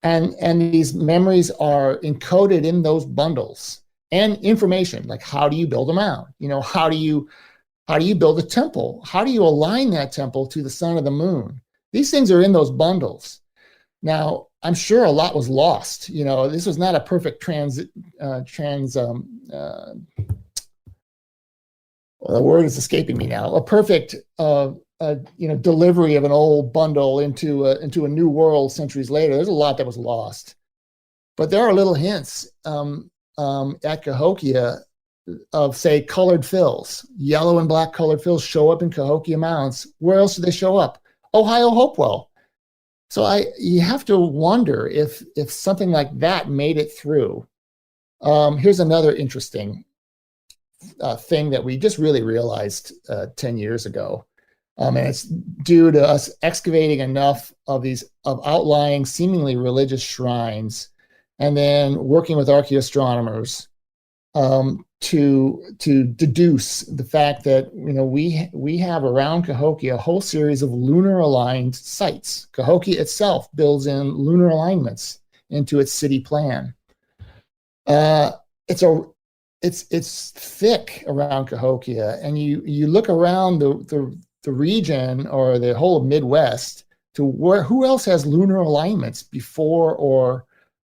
And these memories are encoded in those bundles, and information like, how do you build a mound? How do you build a temple? How do you align that temple to the sun or the moon? These things are in those bundles. Now, I'm sure a lot was lost. This was not a perfect the word is escaping me now. A perfect delivery of an old bundle into a new world centuries later. There's a lot that was lost, but there are little hints at Cahokia of, say, colored fills. Yellow and black colored fills show up in Cahokia mounds. Where else do they show up? Ohio Hopewell. So you have to wonder if something like that made it through. Here's another interesting thing that we just really realized 10 years ago. And it's due to us excavating enough of outlying, seemingly religious shrines, and then working with archaeoastronomers to deduce the fact that we have around Cahokia a whole series of lunar aligned sites. Cahokia itself builds in lunar alignments into its city plan. It's thick around Cahokia, and you look around the region or the whole of Midwest to who else has lunar alignments before or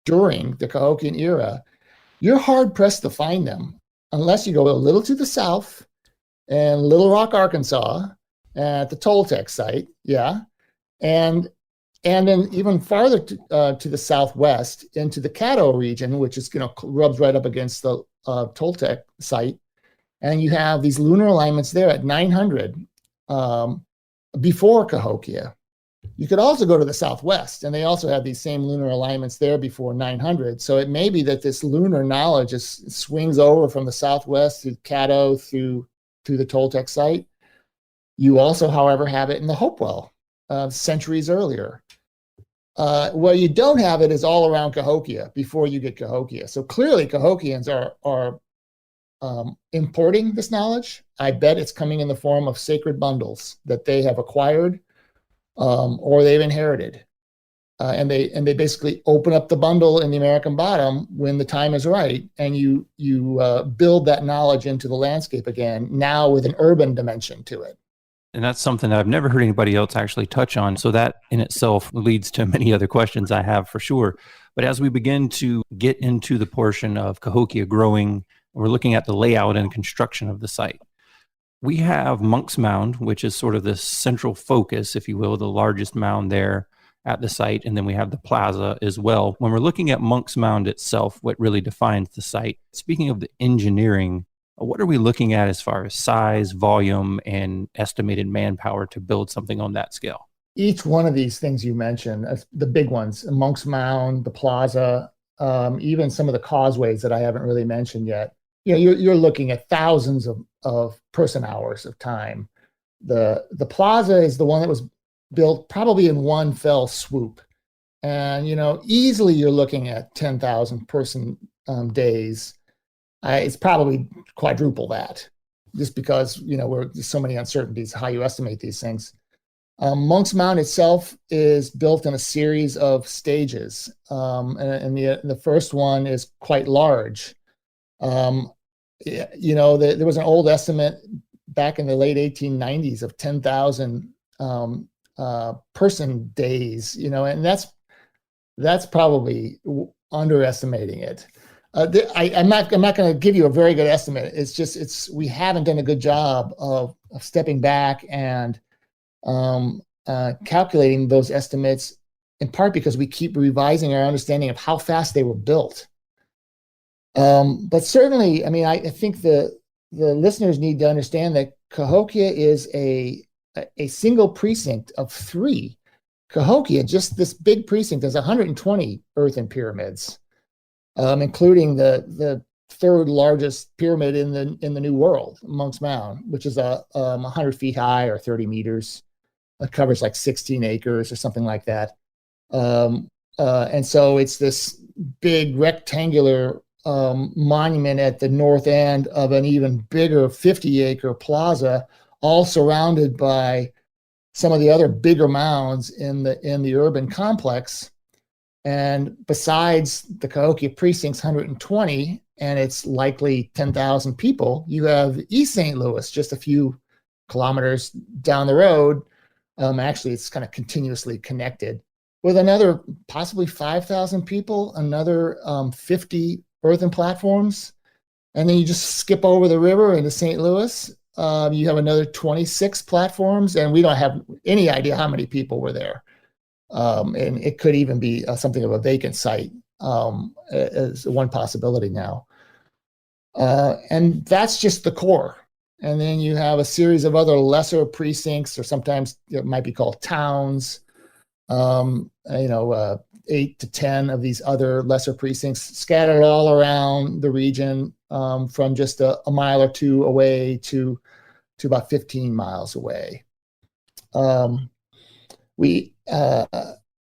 during the Cahokian era. You're hard pressed to find them unless you go a little to the south and Little Rock, Arkansas, at the Toltec site, yeah, And then even farther to the southwest into the Caddo region, which is, rubs right up against the Toltec site. And you have these lunar alignments there at 900 before Cahokia. You could also go to the southwest, and they also have these same lunar alignments there before 900. So it may be that this lunar knowledge swings over from the southwest through Caddo through the Toltec site. You also, however, have it in the Hopewell centuries earlier. Where you don't have it is all around Cahokia before you get Cahokia. So clearly Cahokians are importing this knowledge. I bet it's coming in the form of sacred bundles that they have acquired or they've inherited. And they basically open up the bundle in the American bottom when the time is right, and you build that knowledge into the landscape again, now with an urban dimension to it. And that's something that I've never heard anybody else actually touch on. So that in itself leads to many other questions I have for sure. But as we begin to get into the portion of Cahokia growing, we're looking at the layout and construction of the site. We have Monk's Mound, which is sort of the central focus, if you will, the largest mound there at the site. And then we have the plaza as well. When we're looking at Monk's Mound itself, what really defines the site, speaking of the engineering, what are we looking at as far as size, volume, and estimated manpower to build something on that scale? Each one of these things you mentioned, the big ones, Monk's Mound, the plaza, even some of the causeways that I haven't really mentioned yet, you're looking at thousands of person hours of time. The plaza is the one that was built probably in one fell swoop. And, easily you're looking at 10,000 person days. It's probably quadruple that, just because, there's so many uncertainties how you estimate these things. Monk's Mound itself is built in a series of stages. And the first one is quite large. There was an old estimate back in the late 1890s of 10,000 person days, and that's probably underestimating it. I'm not going to give you a very good estimate. It's just we haven't done a good job of stepping back and calculating those estimates, in part because we keep revising our understanding of how fast they were built. But certainly, I think the listeners need to understand that Cahokia is a single precinct of 3. Cahokia, just this big precinct, has 120 earthen pyramids, including the third largest pyramid in the New World, Monk's Mound, which is 100 feet high or 30 meters. It covers like 16 acres or something like that. And so it's this big rectangular monument at the north end of an even bigger 50-acre plaza, all surrounded by some of the other bigger mounds in the urban complex. And besides the Cahokia precinct's 120, and it's likely 10,000 people, you have East St. Louis, just a few kilometers down the road. Actually, it's kind of continuously connected with another possibly 5,000 people, another 50 earthen platforms. And then you just skip over the river into St. Louis. You have another 26 platforms, and we don't have any idea how many people were there. And it could even be something of a vacant site as one possibility now. And that's just the core. And then you have a series of other lesser precincts, or sometimes it might be called towns, 8 to 10 of these other lesser precincts scattered all around the region, from just a mile or two away to about 15 miles away. We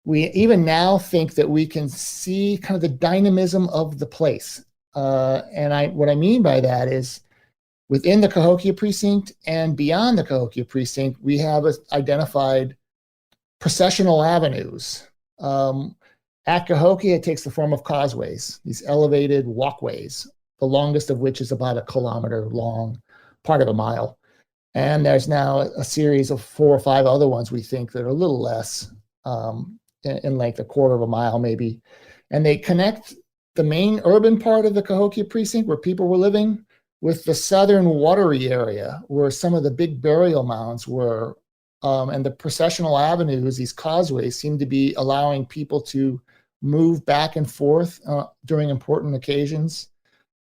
even now think that we can see kind of the dynamism of the place. And what I mean by that is, within the Cahokia precinct and beyond the Cahokia precinct, we have identified processional avenues. At Cahokia, it takes the form of causeways, these elevated walkways, the longest of which is about 1 kilometer long, part of a mile. And there's now a series of 4 or 5 other ones we think that are a little less in length, 1/4 mile maybe. And they connect the main urban part of the Cahokia precinct, where people were living, with the southern watery area, where some of the big burial mounds were And the processional avenues, these causeways, seem to be allowing people to move back and forth during important occasions,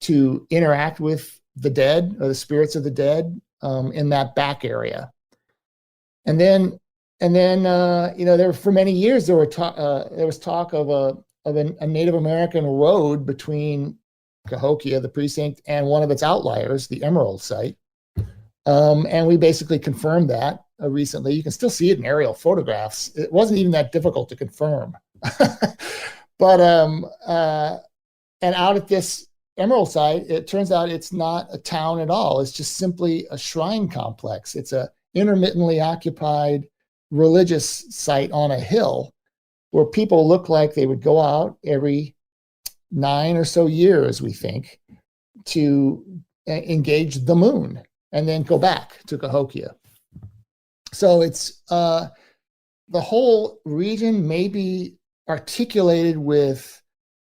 to interact with the dead or the spirits of the dead in that back area. And then there for many years there was talk of a Native American road between Cahokia, the precinct, and one of its outliers, the Emerald site. And we basically confirmed that recently. You can still see it in aerial photographs. It wasn't even that difficult to confirm. But and out at this Emerald site, it turns out it's not a town at all. It's just simply a shrine complex. It's a intermittently occupied religious site on a hill where people look like they would go out every 9 or so years, we think, to engage the moon and then go back to Cahokia. So it's the whole region may be articulated with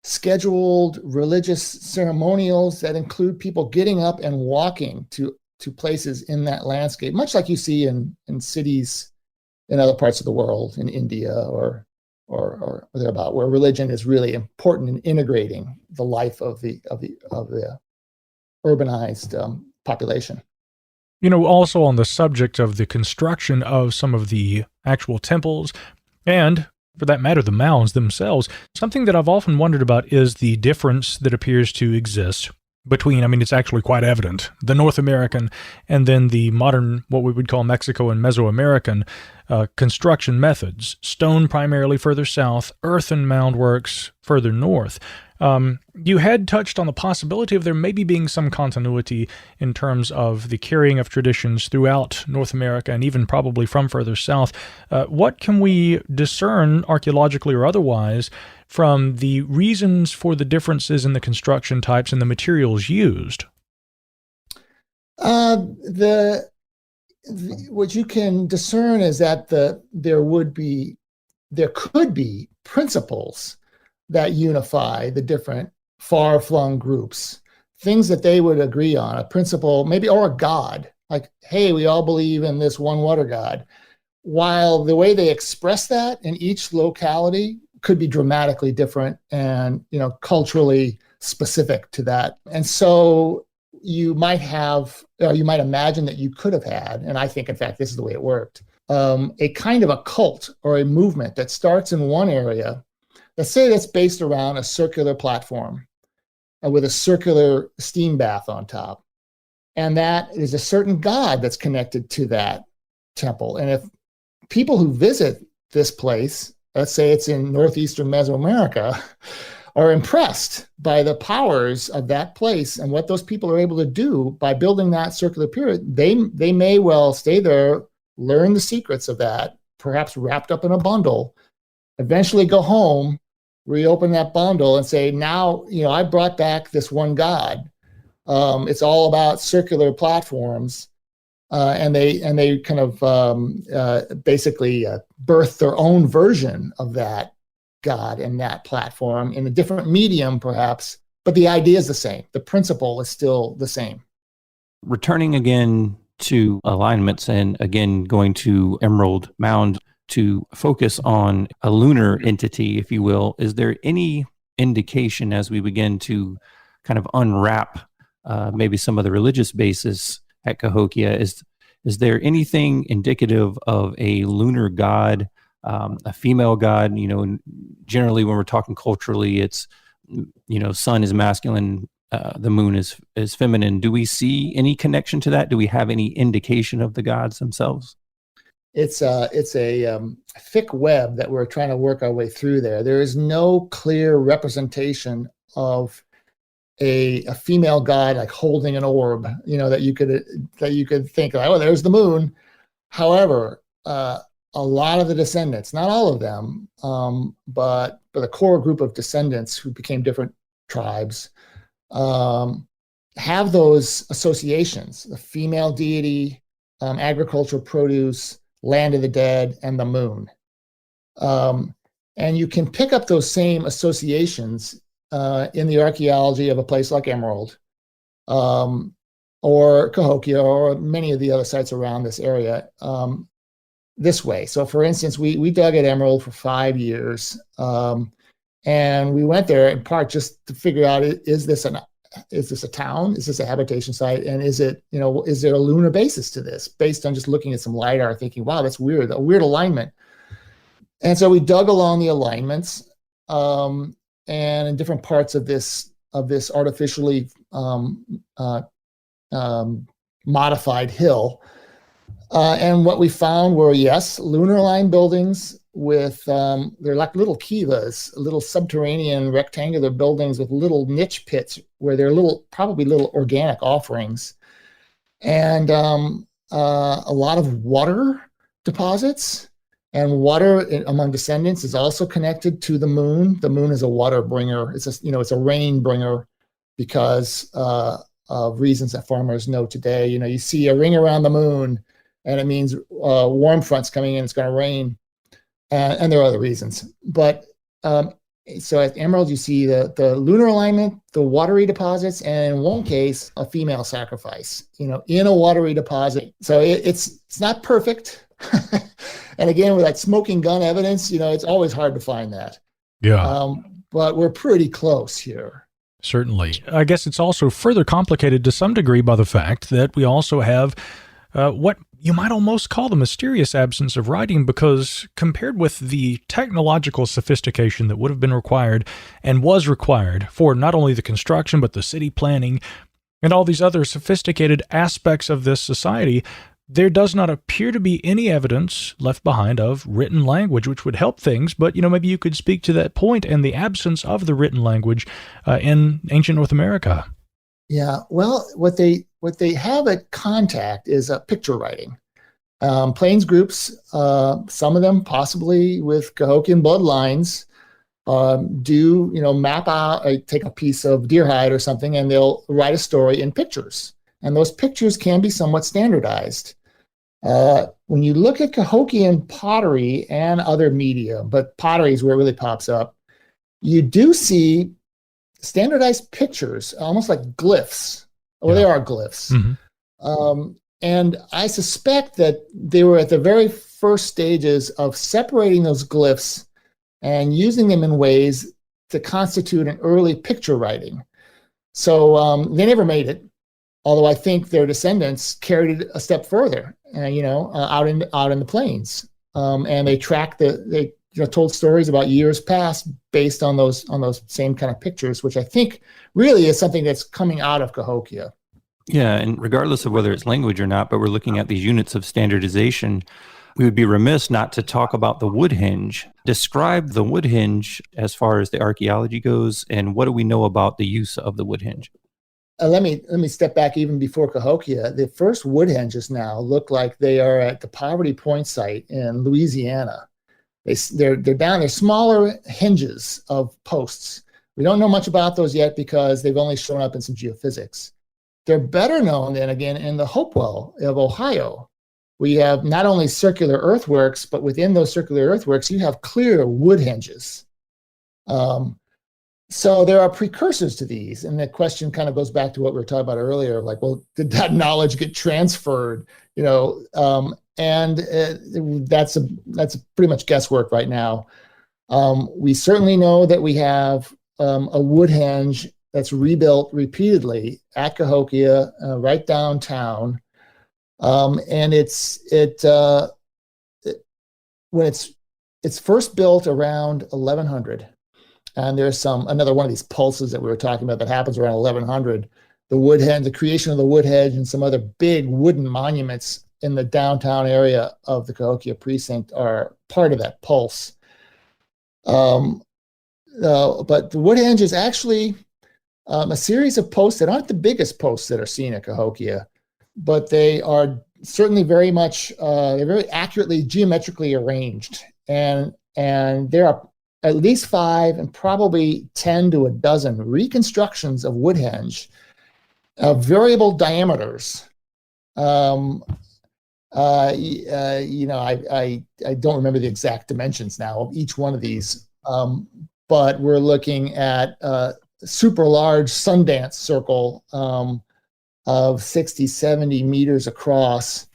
scheduled religious ceremonials that include people getting up and walking to places in that landscape, much like you see in cities in other parts of the world, in India or thereabout, where religion is really important in integrating the life of the urbanized population. Also on the subject of the construction of some of the actual temples, and for that matter, the mounds themselves, something that I've often wondered about is the difference that appears to exist between, it's actually quite evident, the North American and then the modern, what we would call Mexico and Mesoamerican construction methods. Stone primarily further south, earth and mound works further north. You had touched on the possibility of there maybe being some continuity in terms of the carrying of traditions throughout North America and even probably from further south. What can we discern archaeologically or otherwise from the reasons for the differences in the construction types and the materials used? What you can discern is that there could be principles that unify the different far-flung groups, things that they would agree on, a principle, maybe, or a god, like, hey, we all believe in this one water god. While the way they express that in each locality could be dramatically different and, culturally specific to that. And so you might imagine that you could have had, and I think, in fact, this is the way it worked, a kind of a cult or a movement that starts in one area. Let's say that's based around a circular platform with a circular steam bath on top. And that is a certain god that's connected to that temple. And if people who visit this place, let's say it's in northeastern Mesoamerica, are impressed by the powers of that place and what those people are able to do by building that circular pyramid, they may well stay there, learn the secrets of that, perhaps wrapped up in a bundle, eventually go home, reopen that bundle and say, now, I brought back this one god. It's all about circular platforms. And they kind of basically birth their own version of that god and that platform in a different medium, perhaps, but the idea is the same. The principle is still the same. Returning again to alignments and again going to Emerald Mound to focus on a lunar entity, if you will, is there any indication as we begin to kind of unwrap maybe some of the religious basis at Cahokia? Is there anything indicative of a lunar god, a female god? Generally when we're talking culturally, it's, sun is masculine, the moon is feminine. Do we see any connection to that? Do we have any indication of the gods themselves? It's a thick web that we're trying to work our way through there. There is no clear representation of a female god like holding an orb, that you could think like, oh, there's the moon. However, a lot of the descendants, not all of them, but a core group of descendants who became different tribes, have those associations: the female deity, agricultural produce, land of the dead, and the moon. And you can pick up those same associations in the archaeology of a place like Emerald, or Cahokia, or many of the other sites around this area. this way. So, for instance, we dug at Emerald for 5 years, and we went there in part just to figure out, is this a town? Is this a habitation site? And is there a lunar basis to this, based on just looking at some LiDAR, thinking, wow, that's weird, a weird alignment. And so we dug along the alignments, and in different parts of this artificially modified hill. And what we found were, yes, lunar aligned buildings with, they're like little kivas, little subterranean rectangular buildings with little niche pits where they're probably little organic offerings. And a lot of water deposits. And water among descendants is also connected to the moon. The moon is a water bringer. It's a rain bringer because of reasons that farmers know today. You see a ring around the moon, and it means warm fronts coming in. It's going to rain, and there are other reasons. But so at Emerald, you see the lunar alignment, the watery deposits, and in one case, a female sacrifice. In a watery deposit. So it's not perfect. And again, with that smoking gun evidence, it's always hard to find that. Yeah. But we're pretty close here. Certainly. I guess it's also further complicated to some degree by the fact that we also have what you might almost call the mysterious absence of writing, because compared with the technological sophistication that would have been required and was required for not only the construction, but the city planning and all these other sophisticated aspects of this society, there does not appear to be any evidence left behind of written language, which would help things. But, maybe you could speak to that point and the absence of the written language in ancient North America. Yeah, well, what they have at contact is picture writing. Plains groups, some of them possibly with Cahokian bloodlines, do map out, take a piece of deer hide or something, and they'll write a story in pictures. And those pictures can be somewhat standardized. When you look at Cahokian pottery and other media, but pottery is where it really pops up, you do see standardized pictures, almost like glyphs. Well, they are glyphs. Mm-hmm. And I suspect that they were at the very first stages of separating those glyphs and using them in ways to constitute an early picture writing. So they never made it. Although I think their descendants carried it a step further, out in the plains, and they tracked they told stories about years past based on those same kind of pictures, which I think really is something that's coming out of Cahokia. Yeah, and regardless of whether it's language or not, but we're looking at these units of standardization, we would be remiss not to talk about the wood hinge. Describe the wood hinge as far as the archaeology goes, and what do we know about the use of the wood hinge? Let me step back even before Cahokia. The first wood hinges now look like they are at the Poverty Point site in Louisiana. They're down. They're smaller hinges of posts. We don't know much about those yet because they've only shown up in some geophysics. They're better known then again in the Hopewell of Ohio. We have not only circular earthworks, but within those circular earthworks, you have clear wood hinges. So there are precursors to these, and the question kind of goes back to what we were talking about earlier, like, well, did that knowledge get transferred? And that's pretty much guesswork right now. We certainly know that we have a wood hinge that's rebuilt repeatedly at Cahokia, right downtown, and when it's first built around 1100. And there's another one of these pulses that we were talking about that happens around 1100. The creation of the wood hedge and some other big wooden monuments in the downtown area of the Cahokia precinct are part of that pulse. But the wood hedge is actually a series of posts that aren't the biggest posts that are seen at Cahokia, but they are certainly very much, they're very accurately geometrically arranged. And there are at least 5 and probably 10 to a dozen reconstructions of wood hinge of variable diameters. I don't remember the exact dimensions now of each one of these, but we're looking at a super large Sundance circle of 60, 70 meters across,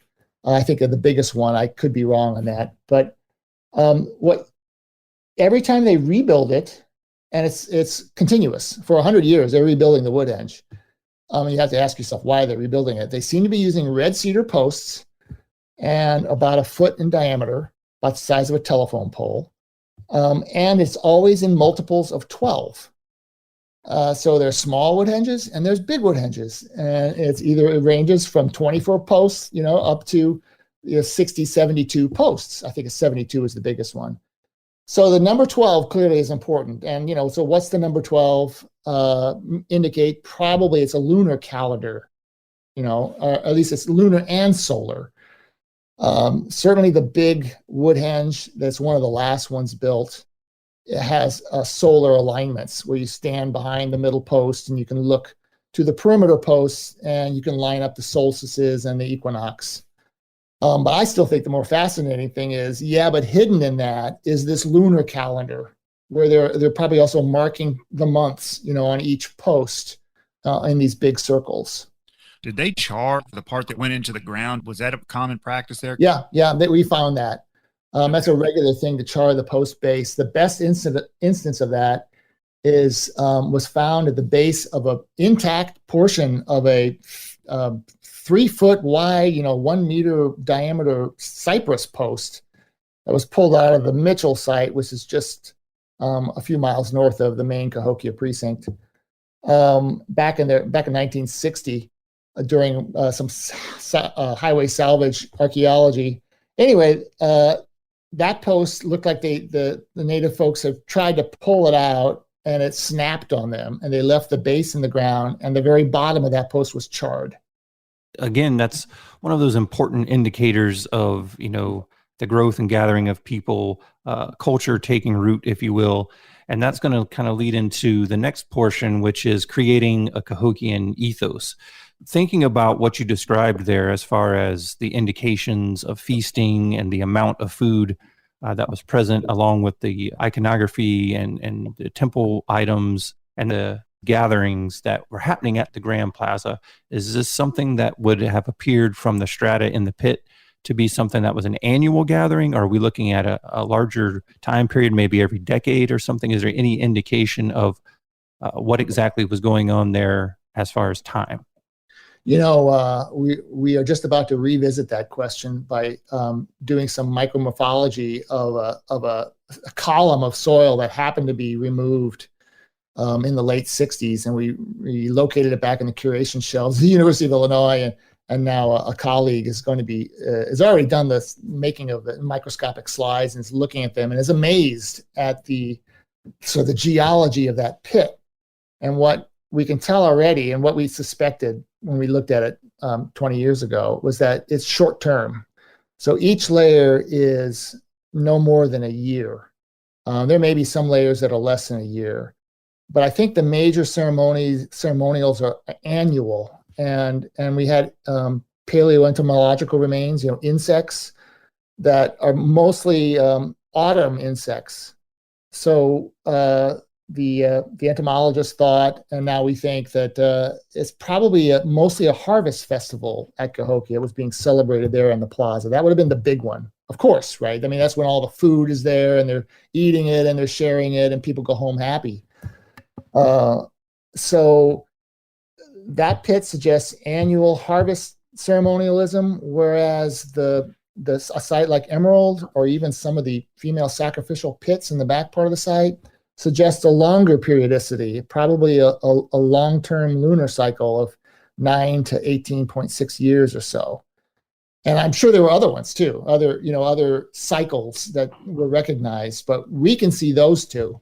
I think of the biggest one. I could be wrong on that, but what every time they rebuild it, and it's continuous for 100 years, they're rebuilding the Woodhenge. You have to ask yourself why they're rebuilding it. They seem to be using red cedar posts and about a foot in diameter, about the size of a telephone pole. And it's always in multiples of 12. So there's small wood henges and there's big wood henges. And it ranges from 24 posts, up to 60, 72 posts. I think 72 is the biggest one. So the number 12 clearly is important. And, so what's the number 12 indicate? Probably it's a lunar calendar, or at least it's lunar and solar. Certainly the big Woodhenge, that's one of the last ones built, it has solar alignments where you stand behind the middle post and you can look to the perimeter posts and you can line up the solstices and the equinox. But I still think the more fascinating thing is, but hidden in that is this lunar calendar where they're probably also marking the months, on each post in these big circles. Did they char the part that went into the ground? Was that a common practice there? Yeah, we found that. That's a regular thing to char the post base. The best instance of that was found at the base of an intact portion of a 3 foot wide, 1 meter diameter cypress post that was pulled out of the Mitchell site, which is just a few miles north of the main Cahokia precinct. Back in 1960, during some highway salvage archaeology. Anyway, that post looked like the native folks have tried to pull it out and it snapped on them and they left the base in the ground and the very bottom of that post was charred. Again, that's one of those important indicators of, the growth and gathering of people, culture taking root, if you will. And that's going to kind of lead into the next portion, which is creating a Cahokian ethos. Thinking about what you described there as far as the indications of feasting and the amount of food that was present, along with the iconography and the temple items and the gatherings that were happening at the Grand Plaza, is this something that would have appeared from the strata in the pit to be something that was an annual gathering? Or are we looking at a larger time period, maybe every decade or something? Is there any indication of what exactly was going on there as far as time? We are just about to revisit that question by doing some micromorphology of a column of soil that happened to be removed in the late 60s, and we located it back in the curation shelves of the University of Illinois, and now a colleague is going to be has already done the making of the microscopic slides and is looking at them and is amazed at the geology of that pit. And what we can tell already, and what we suspected when we looked at it 20 years ago, was that it's short term. So each layer is no more than a year. There may be some layers that are less than a year, but I think the major ceremonials are annual. And we had paleoentomological remains, insects that are mostly autumn insects. So the entomologists thought, and now we think, that it's probably mostly a harvest festival at Cahokia. It was being celebrated there in the plaza. That would have been the big one, of course, right? I mean, that's when all the food is there and they're eating it and they're sharing it and people go home happy. So that pit suggests annual harvest ceremonialism, whereas a site like Emerald, or even some of the female sacrificial pits in the back part of the site, suggests a longer periodicity, probably a long-term lunar cycle of 9 to 18.6 years or so. And I'm sure there were other ones too, other cycles that were recognized, but we can see those two.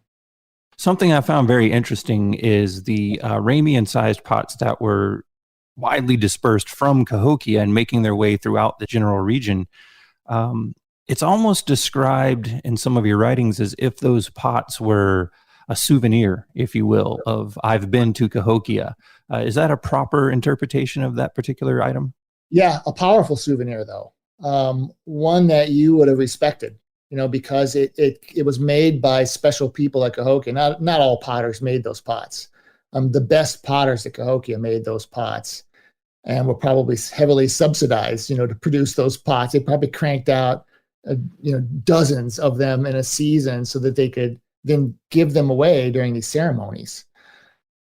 Something I found very interesting is the Ramian-sized pots that were widely dispersed from Cahokia and making their way throughout the general region. It's almost described in some of your writings as if those pots were a souvenir, if you will, of "I've been to Cahokia." Is that a proper interpretation of that particular item? Yeah, a powerful souvenir, though. One that you would have respected, because it was made by special people at Cahokia. Not all potters made those pots. The best potters at Cahokia made those pots. and were probably heavily subsidized, to produce those pots. They probably cranked out, dozens of them in a season so that they could then give them away during these ceremonies.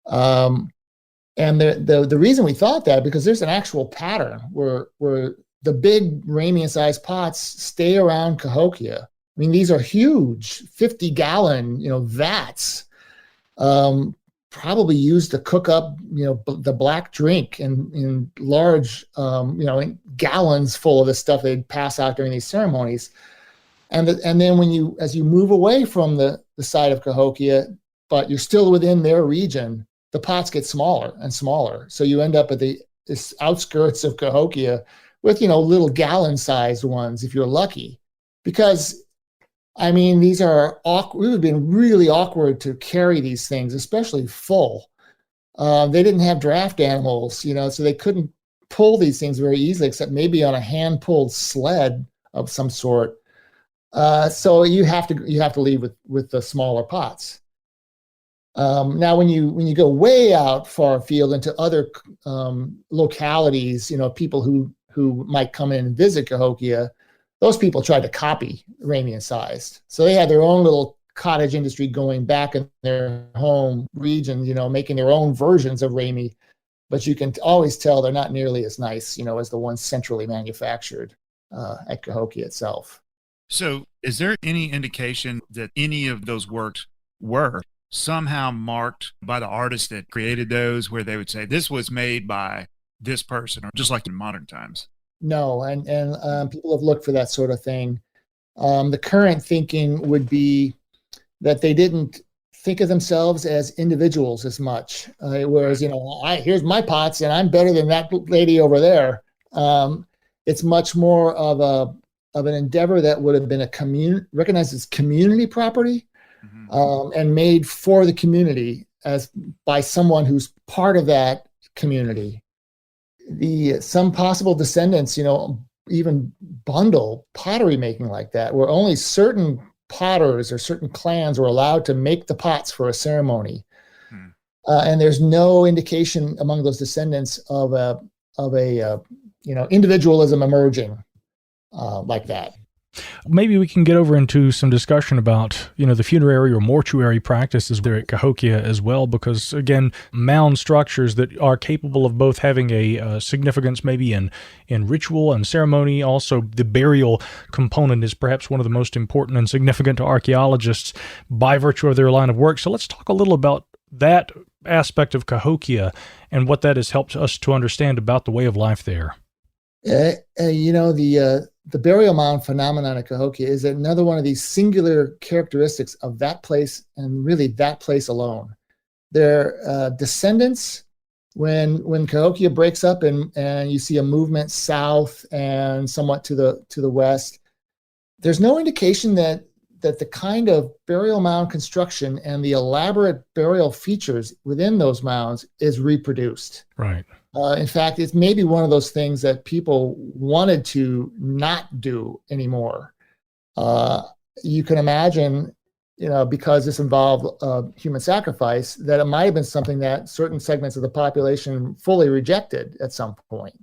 And the reason we thought that, because there's an actual pattern where the big Ramian-sized pots stay around Cahokia. I mean, these are huge 50-gallon, vats, probably used to cook up, the black drink in large, in gallons full of the stuff they'd pass out during these ceremonies. And then as you move away from the side of Cahokia, but you're still within their region, the pots get smaller and smaller. So you end up at the outskirts of Cahokia with, little gallon-sized ones if you're lucky. Because, I mean, these are awkward. It would have been really awkward to carry these things, especially full. They didn't have draft animals, so they couldn't pull these things very easily, except maybe on a hand-pulled sled of some sort. So you have to leave with the smaller pots. Now, when you go way out far afield into other localities, people who might come in and visit Cahokia, those people tried to copy Ramian-sized. So they had their own little cottage industry going back in their home region, making their own versions of Rami. But you can always tell they're not nearly as nice, as the ones centrally manufactured at Cahokia itself. So is there any indication that any of those works were somehow marked by the artist that created those, where they would say this was made by this person, or just like in modern times? No, and people have looked for that sort of thing. The current thinking would be that they didn't think of themselves as individuals as much, whereas here's my pots and I'm better than that lady over there. It's much more of an endeavor that would have been recognized as community property. And made for the community as by someone who's part of that community. Some possible descendants, even bundle pottery making like that, where only certain potters or certain clans were allowed to make the pots for a ceremony. And there's no indication among those descendants of a individualism emerging like that. Maybe we can get over into some discussion about, the funerary or mortuary practices there at Cahokia as well, because, again, mound structures that are capable of both having a significance maybe in ritual and ceremony. Also, the burial component is perhaps one of the most important and significant to archaeologists by virtue of their line of work. So let's talk a little about that aspect of Cahokia and what that has helped us to understand about the way of life there. The burial mound phenomenon at Cahokia is another one of these singular characteristics of that place, and really that place alone. Their descendants, when Cahokia breaks up and you see a movement south and somewhat to the west, there's no indication that the kind of burial mound construction and the elaborate burial features within those mounds is reproduced. Right. In fact, it's maybe one of those things that people wanted to not do anymore. You can imagine, because this involved human sacrifice, that it might have been something that certain segments of the population fully rejected at some point.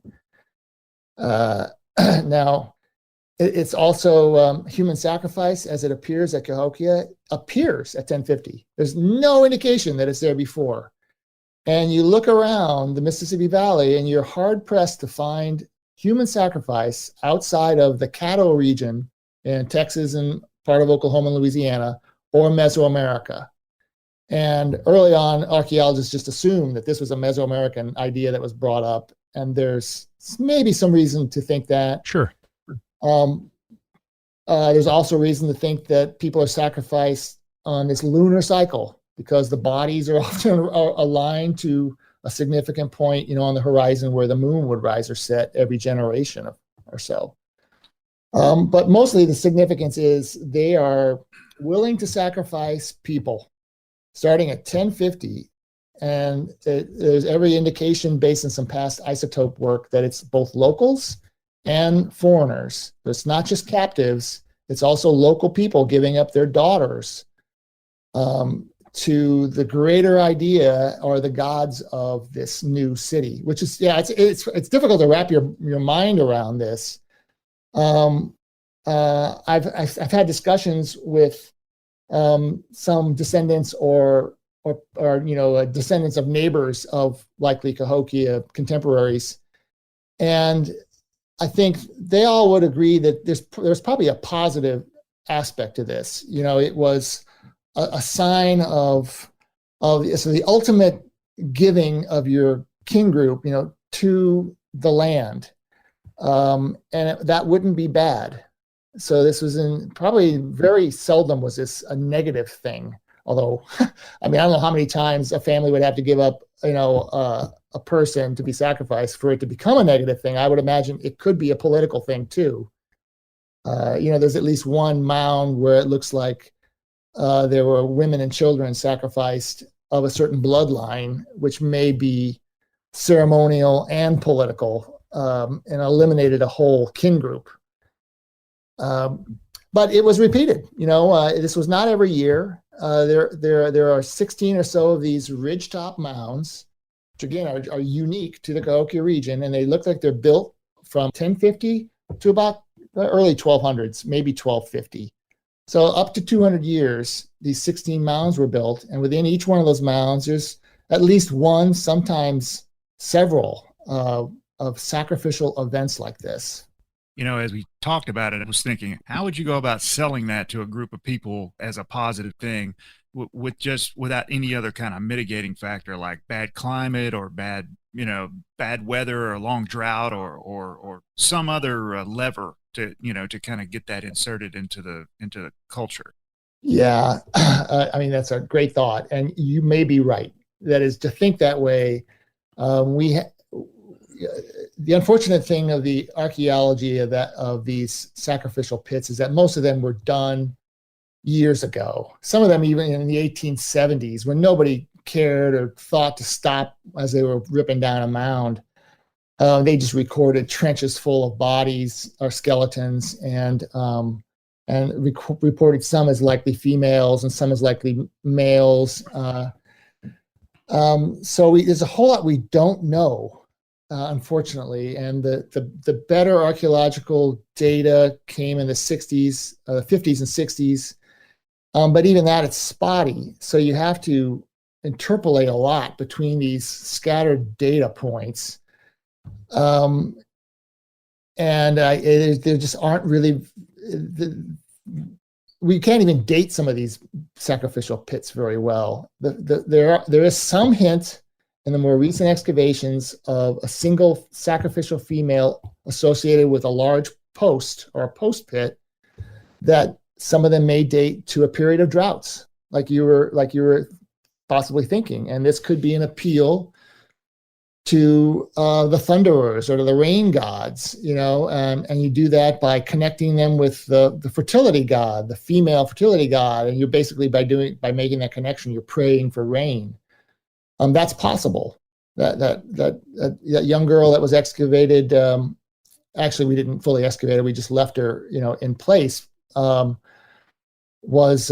Now, it's also human sacrifice as it appears at Cahokia, appears at 1050. There's no indication that it's there before. And you look around the Mississippi Valley and you're hard pressed to find human sacrifice outside of the Caddo region in Texas and part of Oklahoma and Louisiana, or Mesoamerica. And early on, archaeologists just assumed that this was a Mesoamerican idea that was brought up. And there's maybe some reason to think that. Sure. There's also reason to think that people are sacrificed on this lunar cycle, because the bodies are often aligned to a significant point, on the horizon where the moon would rise or set every generation or so. But mostly the significance is they are willing to sacrifice people starting at 1050. And there's every indication based on some past isotope work that it's both locals and foreigners. It's not just captives. It's also local people giving up their daughters to the greater idea or the gods of this new city, which is, it's difficult to wrap your mind around this. I've had discussions with some descendants or descendants of neighbors of likely Cahokia contemporaries, and I think they all would agree that there's probably a positive aspect to this. It was a sign of so the ultimate giving of your kin group, to the land, and that wouldn't be bad. So this was probably very seldom was this a negative thing. Although, I don't know how many times a family would have to give up, a person to be sacrificed for it to become a negative thing. I would imagine it could be a political thing too. There's at least one mound where it looks like there were women and children sacrificed of a certain bloodline, which may be ceremonial and political, and eliminated a whole kin group. But it was repeated. This was not every year. There are 16 or so of these ridgetop mounds, which again are unique to the Cahokia region, and they look like they're built from 1050 to about the early 1200s, maybe 1250. So up to 200 years, these 16 mounds were built, and within each one of those mounds, there's at least one, sometimes several, of sacrificial events like this. As we talked about it, I was thinking, how would you go about selling that to a group of people as a positive thing without any other kind of mitigating factor like bad climate or bad weather or long drought or some other lever to kind of get that inserted into the culture? Yeah. That's a great thought. And you may be right. That is, to think that way. The unfortunate thing of the archaeology of these sacrificial pits is that most of them were done years ago. Some of them even in the 1870s, when nobody cared or thought to stop as they were ripping down a mound. They just recorded trenches full of bodies or skeletons, and reported some as likely females and some as likely males. So there's a whole lot we don't know. Unfortunately, and the better archaeological data came in the 60s, 50s and 60s, but even that, it's spotty. So you have to interpolate a lot between these scattered data points, and there just aren't really. We can't even date some of these sacrificial pits very well. There is some hint in the more recent excavations of a single sacrificial female associated with a large post or a post pit, that some of them may date to a period of droughts, like you were possibly thinking. And this could be an appeal to the thunderers or to the rain gods, and you do that by connecting them with the fertility god, the female fertility god. And you're basically, by making that connection, you're praying for rain. That's possible. That young girl that was excavated, actually we didn't fully excavate her, we just left her, in place, was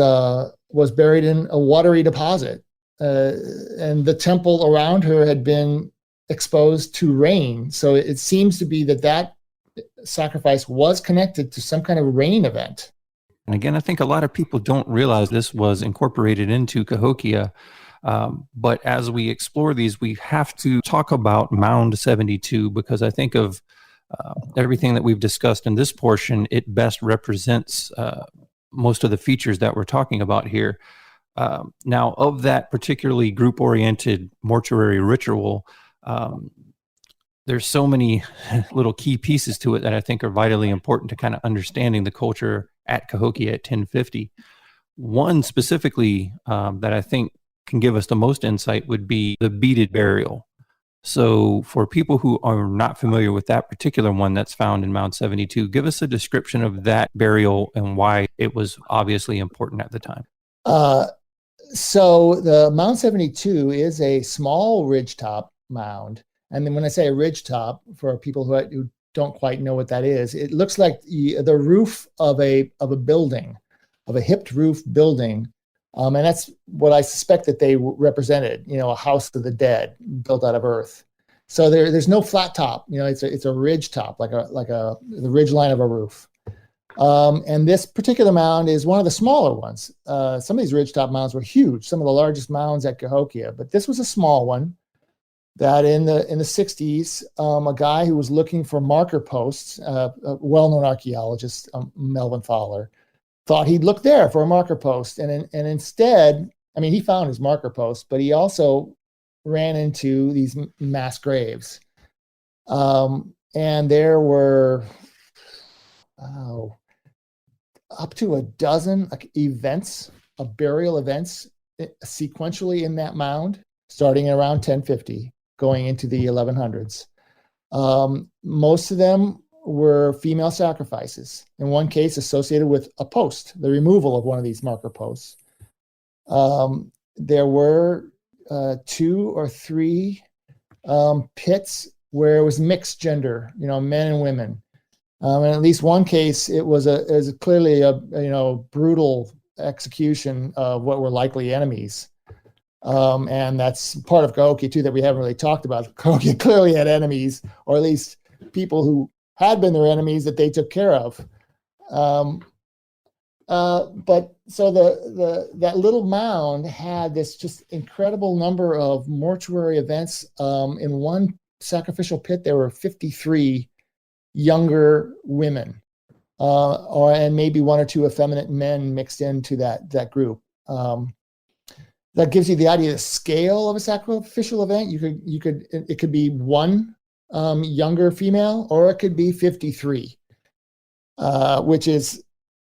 buried in a watery deposit, and the temple around her had been exposed to rain. So it seems to be that sacrifice was connected to some kind of rain event. And again, I think a lot of people don't realize this was incorporated into Cahokia. But as we explore these, we have to talk about Mound 72, because I think of everything that we've discussed in this portion, it best represents most of the features that we're talking about here. Now, of that particularly group-oriented mortuary ritual, there's so many little key pieces to it that I think are vitally important to kind of understanding the culture at Cahokia at 1050. One specifically that I think can give us the most insight would be the beaded burial. So for people who are not familiar with that particular one that's found in Mound 72, give us a description of that burial and why it was obviously important at the time. So the Mound 72 is a small ridgetop mound. And then when I say a ridgetop, for people who don't quite know what that is, it looks like the roof of a building, of a hipped roof building, And that's what I suspect that they represented, a house of the dead built out of earth. So there's no flat top, it's a ridge top, like the ridge line of a roof. And this particular mound is one of the smaller ones. Some of these ridgetop mounds were huge, some of the largest mounds at Cahokia, but this was a small one that in the 60s, a guy who was looking for marker posts, a well-known archaeologist, Melvin Fowler, thought he'd look there for a marker post. And instead, he found his marker post, but he also ran into these mass graves. And there were up to a dozen events, burial events, sequentially in that mound, starting around 1050, going into the 1100s. Most of them were female sacrifices, in one case associated with a post, the removal of one of these marker posts. There were 2 or 3 pits where it was mixed gender, men and women. In at least one case, it was clearly a brutal execution of what were likely enemies. And that's part of Cahokia too that we haven't really talked about. Cahokia clearly had enemies, or at least people who had been their enemies that they took care of. But so that little mound had this just incredible number of mortuary events. In one sacrificial pit, there were 53 younger women, and maybe 1 or 2 effeminate men mixed into that group. That gives you the idea of the scale of a sacrificial event. It could be 1 younger female, or it could be 53, which is,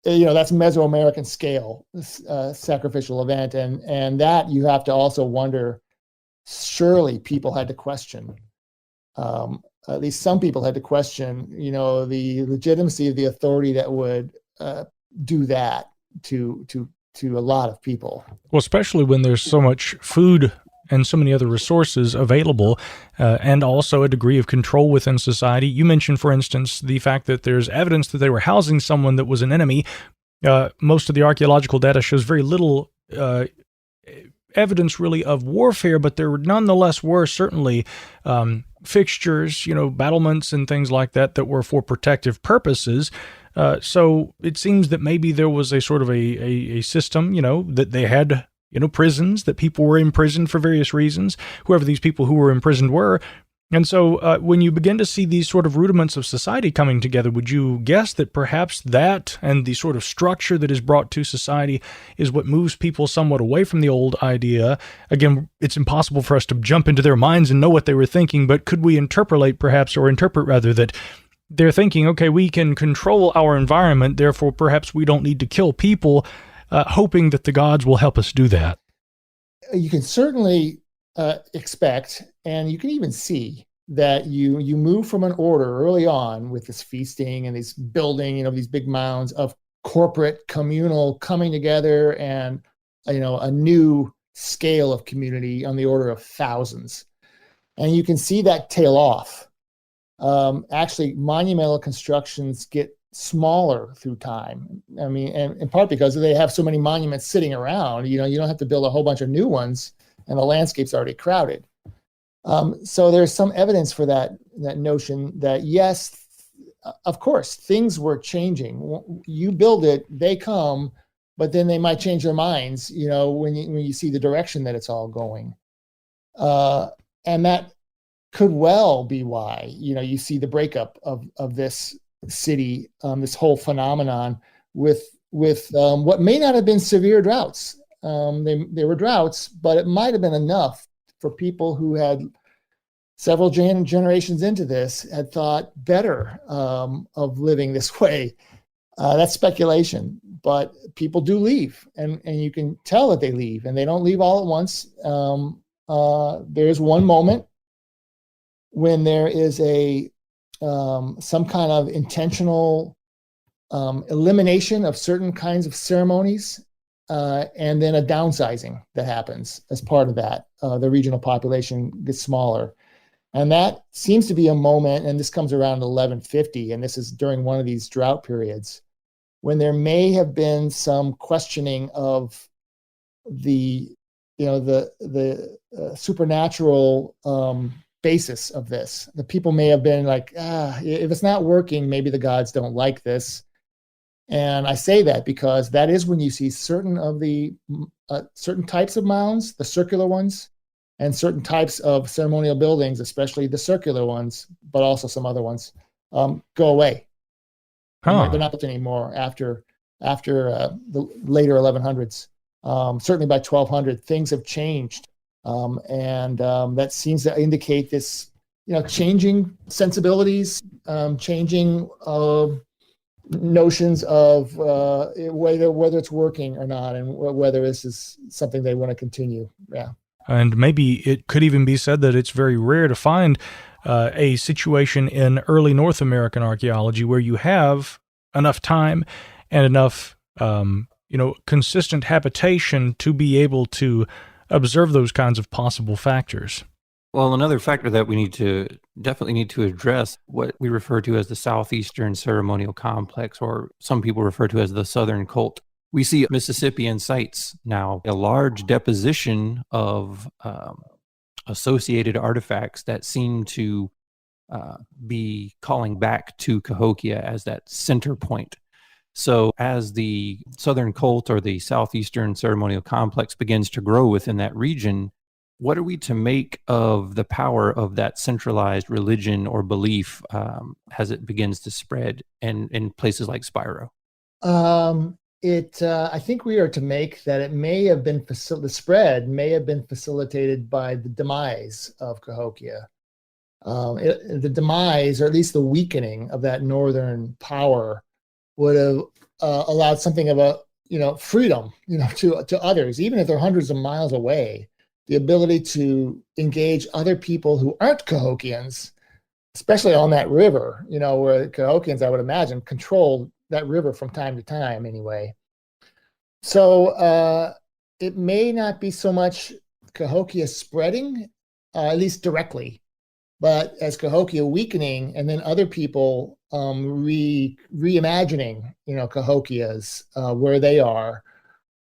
that's Mesoamerican scale sacrificial event. And that you have to also wonder, surely people had to question, at least some people had to question, the legitimacy of the authority that would do that to a lot of people. Well, especially when there's so much food and so many other resources available, and also a degree of control within society. You mentioned, for instance, the fact that there's evidence that they were housing someone that was an enemy. Most of the archaeological data shows very little evidence really of warfare, but there nonetheless were certainly fixtures, battlements and things like that were for protective purposes. So it seems that maybe there was a sort of a system, that they had, prisons, that people were imprisoned for various reasons, whoever these people who were imprisoned were. And so when you begin to see these sort of rudiments of society coming together, would you guess that perhaps that and the sort of structure that is brought to society is what moves people somewhat away from the old idea? Again, it's impossible for us to jump into their minds and know what they were thinking, but could we interpret rather that they're thinking, okay, we can control our environment, therefore perhaps we don't need to kill people, hoping that the gods will help us do that? You can certainly expect, and you can even see that you move from an order early on with this feasting and this building, these big mounds of corporate communal coming together, and a new scale of community on the order of thousands. And you can see that tail off. Actually, monumental constructions get smaller through time. And in part because they have so many monuments sitting around, you don't have to build a whole bunch of new ones, and the landscape's already crowded. So there's some evidence for that notion that, yes, of course, things were changing. You build it, they come, but then they might change their minds, when you see the direction that it's all going. And that could well be why, you see the breakup of this city, this whole phenomenon with what may not have been severe droughts. They were droughts, but it might have been enough for people who had several generations into this had thought better of living this way. That's speculation, but people do leave, and you can tell that they leave, and they don't leave all at once. There's one moment when there is some kind of intentional elimination of certain kinds of ceremonies, and then a downsizing that happens as part of that. The regional population gets smaller. And that seems to be a moment, and this comes around 1150, and this is during one of these drought periods, when there may have been some questioning of the supernatural basis of this. The people may have been like, if it's not working, maybe the gods don't like this. And I say that because that is when you see certain types of mounds, the circular ones, and certain types of ceremonial buildings, especially the circular ones, but also some other ones, go away. They're not built anymore after the later 1100s. Certainly by 1200, things have changed, and that seems to indicate this, changing sensibilities, changing notions of whether it's working or not, and whether this is something they want to continue. Yeah. And maybe it could even be said that it's very rare to find a situation in early North American archaeology where you have enough time and enough, consistent habitation to be able to observe those kinds of possible factors. Well, another factor that we definitely need to address, what we refer to as the Southeastern Ceremonial Complex, or some people refer to as the Southern Cult. We see Mississippian sites now, a large deposition of associated artifacts that seem to be calling back to Cahokia as that center point. So as the Southern Cult or the Southeastern Ceremonial Complex begins to grow within that region, what are we to make of the power of that centralized religion or belief as it begins to spread in places like Spiro? I think we are to make that it may have been the spread may have been facilitated by the demise of Cahokia. The demise, or at least the weakening of that northern power, would have allowed something of a freedom to others, even if they're hundreds of miles away. The ability to engage other people who aren't Cahokians, especially on that river, where Cahokians, I would imagine, controlled that river from time to time anyway. So it may not be so much Cahokia spreading, at least directly, but as Cahokia weakening, and then other people reimagining, Cahokias where they are,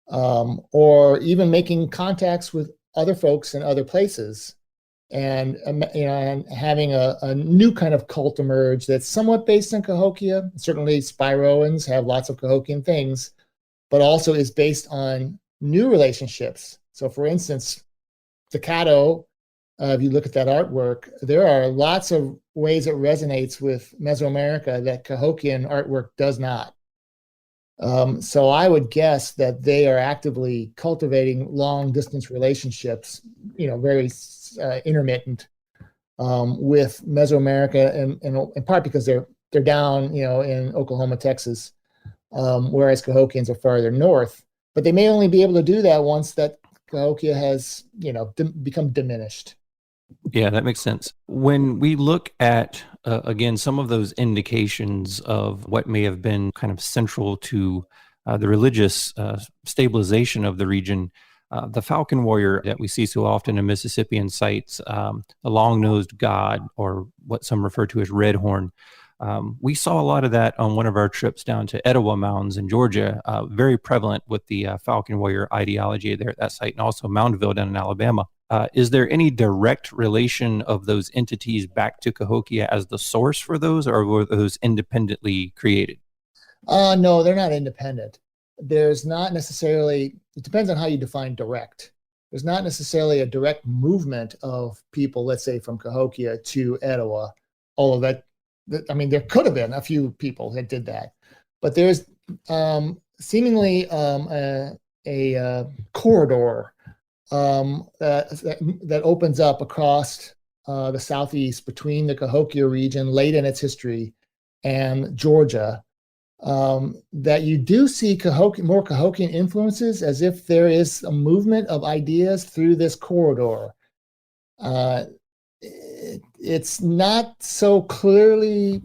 or even making contacts with other folks in other places, and and having a new kind of cult emerge that's somewhat based on Cahokia. Certainly, Spiroans have lots of Cahokian things, but also is based on new relationships. So, for instance, the Caddo, if you look at that artwork, there are lots of ways it resonates with Mesoamerica that Cahokian artwork does not. So I would guess that they are actively cultivating long-distance relationships, very intermittent, with Mesoamerica, and in part because they're down, in Oklahoma, Texas, whereas Cahokians are farther north. But they may only be able to do that once that Cahokia has, become diminished. Yeah, that makes sense. When we look at, again, some of those indications of what may have been kind of central to the religious stabilization of the region, the falcon warrior that we see so often in Mississippian sites, the long-nosed god, or what some refer to as redhorn, we saw a lot of that on one of our trips down to Etowah Mounds in Georgia, very prevalent with the falcon warrior ideology there at that site, and also Moundville down in Alabama. Is there any direct relation of those entities back to Cahokia as the source for those, or were those independently created? No, they're not independent. There's not necessarily, it depends on how you define direct. There's not necessarily a direct movement of people, let's say, from Cahokia to Etowah, although there could have been a few people that did that. But there's seemingly a corridor that opens up across the southeast between the Cahokia region late in its history and Georgia, that you do see more Cahokian influences, as if there is a movement of ideas through this corridor. It's not so clearly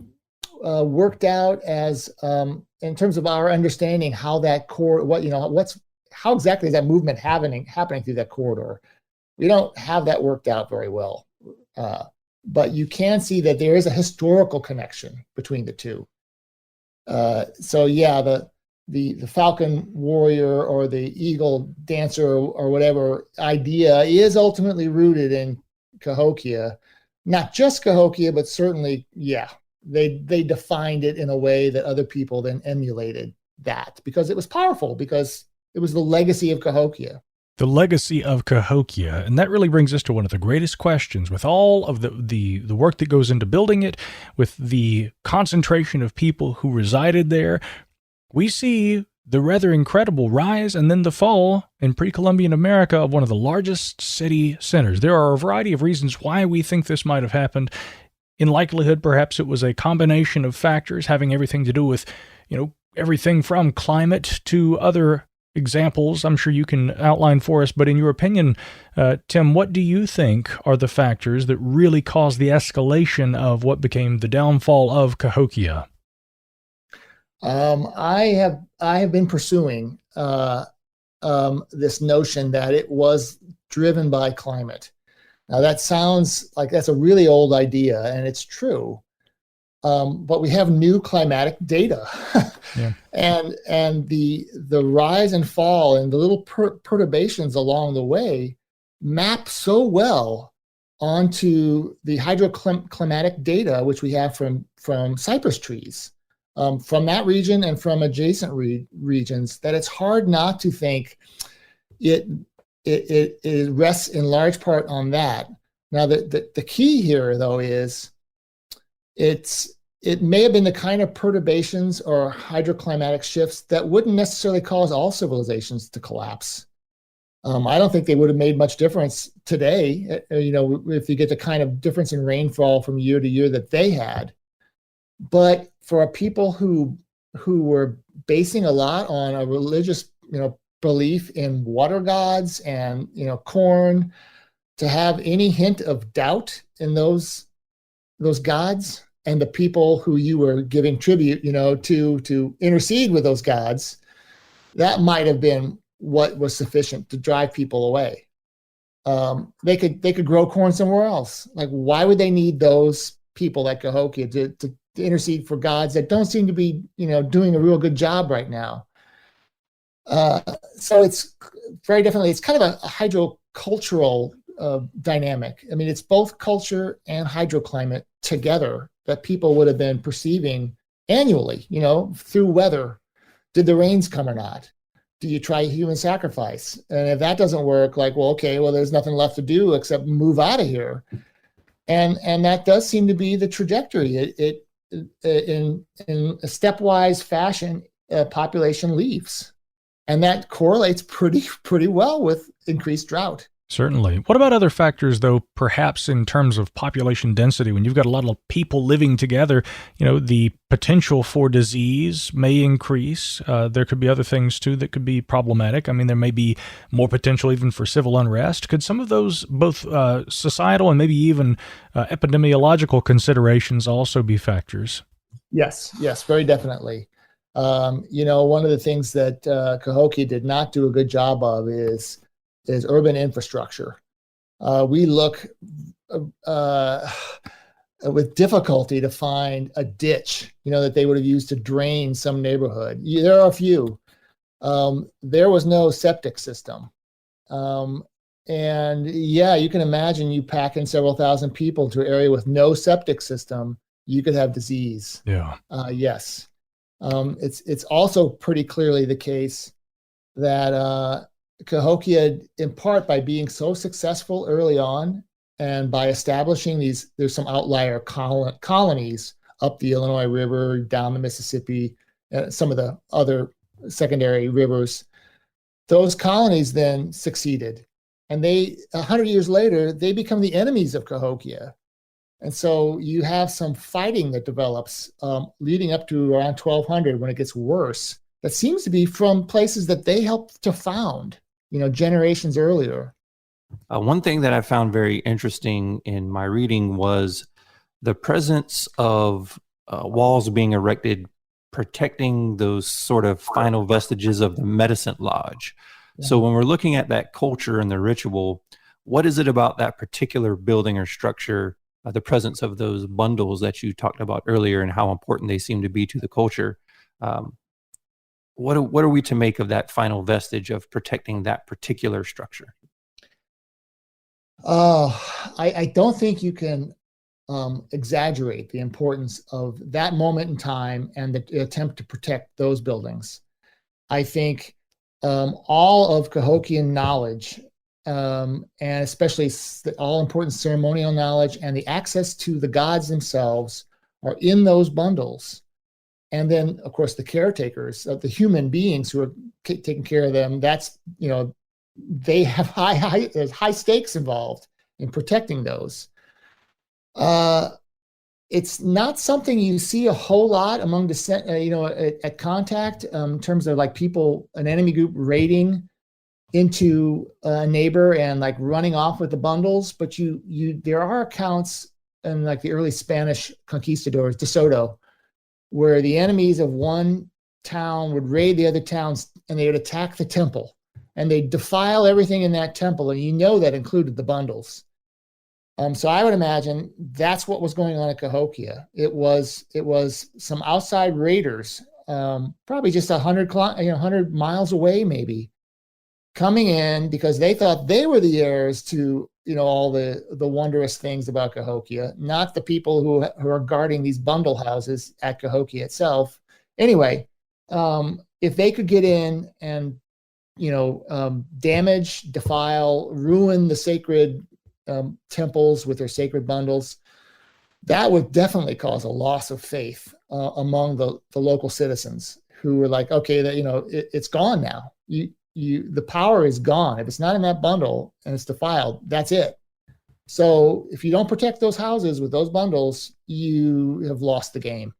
worked out as in terms of our understanding how that how exactly is that movement happening through that corridor. We don't have that worked out very well, but you can see that there is a historical connection between the two. So yeah, the falcon warrior or the eagle dancer or whatever idea is ultimately rooted in Cahokia. Not just Cahokia, but certainly, yeah, they defined it in a way that other people then emulated that because it was powerful, because it was the legacy of Cahokia. The legacy of Cahokia. And that really brings us to one of the greatest questions with all of the work that goes into building it, with the concentration of people who resided there. We see the rather incredible rise and then the fall in pre-Columbian America of one of the largest city centers. There are a variety of reasons why we think this might have happened. In likelihood, perhaps it was a combination of factors having everything to do with, everything from climate to other examples I'm sure you can outline for us. But in your opinion, Tim, what do you think are the factors that really caused the escalation of what became the downfall of Cahokia? I have been pursuing this notion that it was driven by climate. Now that sounds like that's a really old idea, and it's true. But we have new climatic data, Yeah. and the rise and fall and the little perturbations along the way map so well onto the hydroclimatic data which we have from cypress trees, from that region and from adjacent regions, that it's hard not to think it rests in large part on that. Now, the key here, though, is it may have been the kind of perturbations or hydroclimatic shifts that wouldn't necessarily cause all civilizations to collapse. I don't think they would have made much difference today, if you get the kind of difference in rainfall from year to year that they had. But for a people who were basing a lot on a religious, belief in water gods and, corn, to have any hint of doubt in those gods and the people who you were giving tribute, to intercede with those gods, that might have been what was sufficient to drive people away. They could grow corn somewhere else. Like, why would they need those people like Cahokia to intercede for gods that don't seem to be, doing a real good job right now? So it's very definitely, it's kind of a hydrocultural dynamic. I mean, it's both culture and hydroclimate together that people would have been perceiving annually, through weather. Did the rains come or not? Do you try human sacrifice? And if that doesn't work, there's nothing left to do except move out of here. And that does seem to be the trajectory. It in a stepwise fashion, population leaves. And that correlates pretty well with increased drought. Certainly. What about other factors, though, perhaps in terms of population density? When you've got a lot of people living together, the potential for disease may increase. There could be other things, too, that could be problematic. I mean, there may be more potential even for civil unrest. Could some of those, both societal and maybe even epidemiological considerations, also be factors? Yes, very definitely. One of the things that Cahokia did not do a good job of is urban infrastructure. We look with difficulty to find a ditch, that they would have used to drain some neighborhood. There are a few. There was no septic system. And yeah, you can imagine you pack in several thousand people to an area with no septic system, you could have disease. Yeah. Yes. It's also pretty clearly the case that Cahokia, in part by being so successful early on and by establishing there's some outlier colonies up the Illinois River, down the Mississippi, some of the other secondary rivers, those colonies then succeeded. And 100 years later, they become the enemies of Cahokia. And so you have some fighting that develops leading up to around 1200 when it gets worse. That seems to be from places that they helped to found, generations earlier. One thing that I found very interesting in my reading was the presence of walls being erected, protecting those sort of final vestiges of the medicine lodge. Yeah. So when we're looking at that culture and the ritual, what is it about that particular building or structure, the presence of those bundles that you talked about earlier and how important they seem to be to the culture? what are we to make of that final vestige of protecting that particular structure? I don't think you can exaggerate the importance of that moment in time and the attempt to protect those buildings. I think all of Cahokian knowledge, and especially the all-important ceremonial knowledge and the access to the gods themselves, are in those bundles. And then, of course, the caretakers, the human beings who are taking care of them, that's, they have there's high stakes involved in protecting those. It's not something you see a whole lot among at contact, in terms of like people, an enemy group raiding into a neighbor and like running off with the bundles. But there are accounts in like the early Spanish conquistadors, De Soto, where the enemies of one town would raid the other towns and they would attack the temple and they'd defile everything in that temple. And that included the bundles. So I would imagine that's what was going on at Cahokia. It was some outside raiders, probably just 100 miles away, maybe, coming in because they thought they were the heirs to all the wondrous things about Cahokia, not the people who are guarding these bundle houses at Cahokia itself. Anyway, if they could get in and damage, defile, ruin the sacred temples with their sacred bundles, that would definitely cause a loss of faith among the local citizens who were like, okay, that it's gone now. The power is gone. If it's not in that bundle and it's defiled, that's it. So if you don't protect those houses with those bundles, you have lost the game.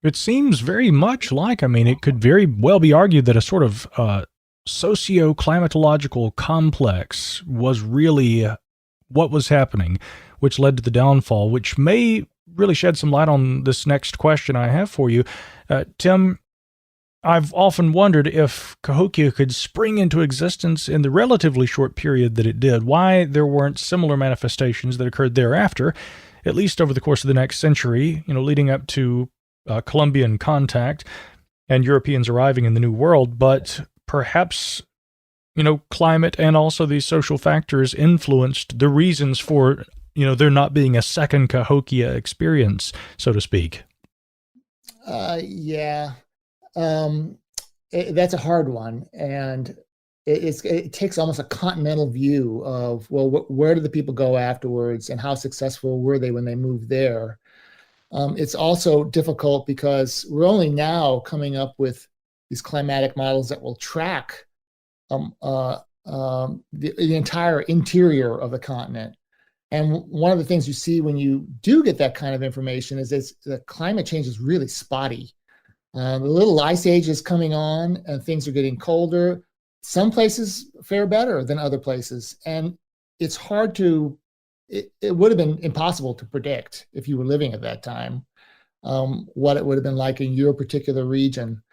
It seems very much like, it could very well be argued that a sort of socio-climatological complex was really what was happening, which led to the downfall, which may really shed some light on this next question I have for you. Tim, I've often wondered if Cahokia could spring into existence in the relatively short period that it did, why there weren't similar manifestations that occurred thereafter, at least over the course of the next century, leading up to Columbian contact and Europeans arriving in the New World, but perhaps climate and also these social factors influenced the reasons for, there not being a second Cahokia experience, so to speak. Yeah. That's a hard one. And it takes almost a continental view of, well, where did the people go afterwards and how successful were they when they moved there? It's also difficult because we're only now coming up with these climatic models that will track the entire interior of the continent. And one of the things you see when you do get that kind of information is the climate change is really spotty. The little ice age is coming on and things are getting colder. Some places fare better than other places. And it's hard it would have been impossible to predict if you were living at that time, what it would have been like in your particular region.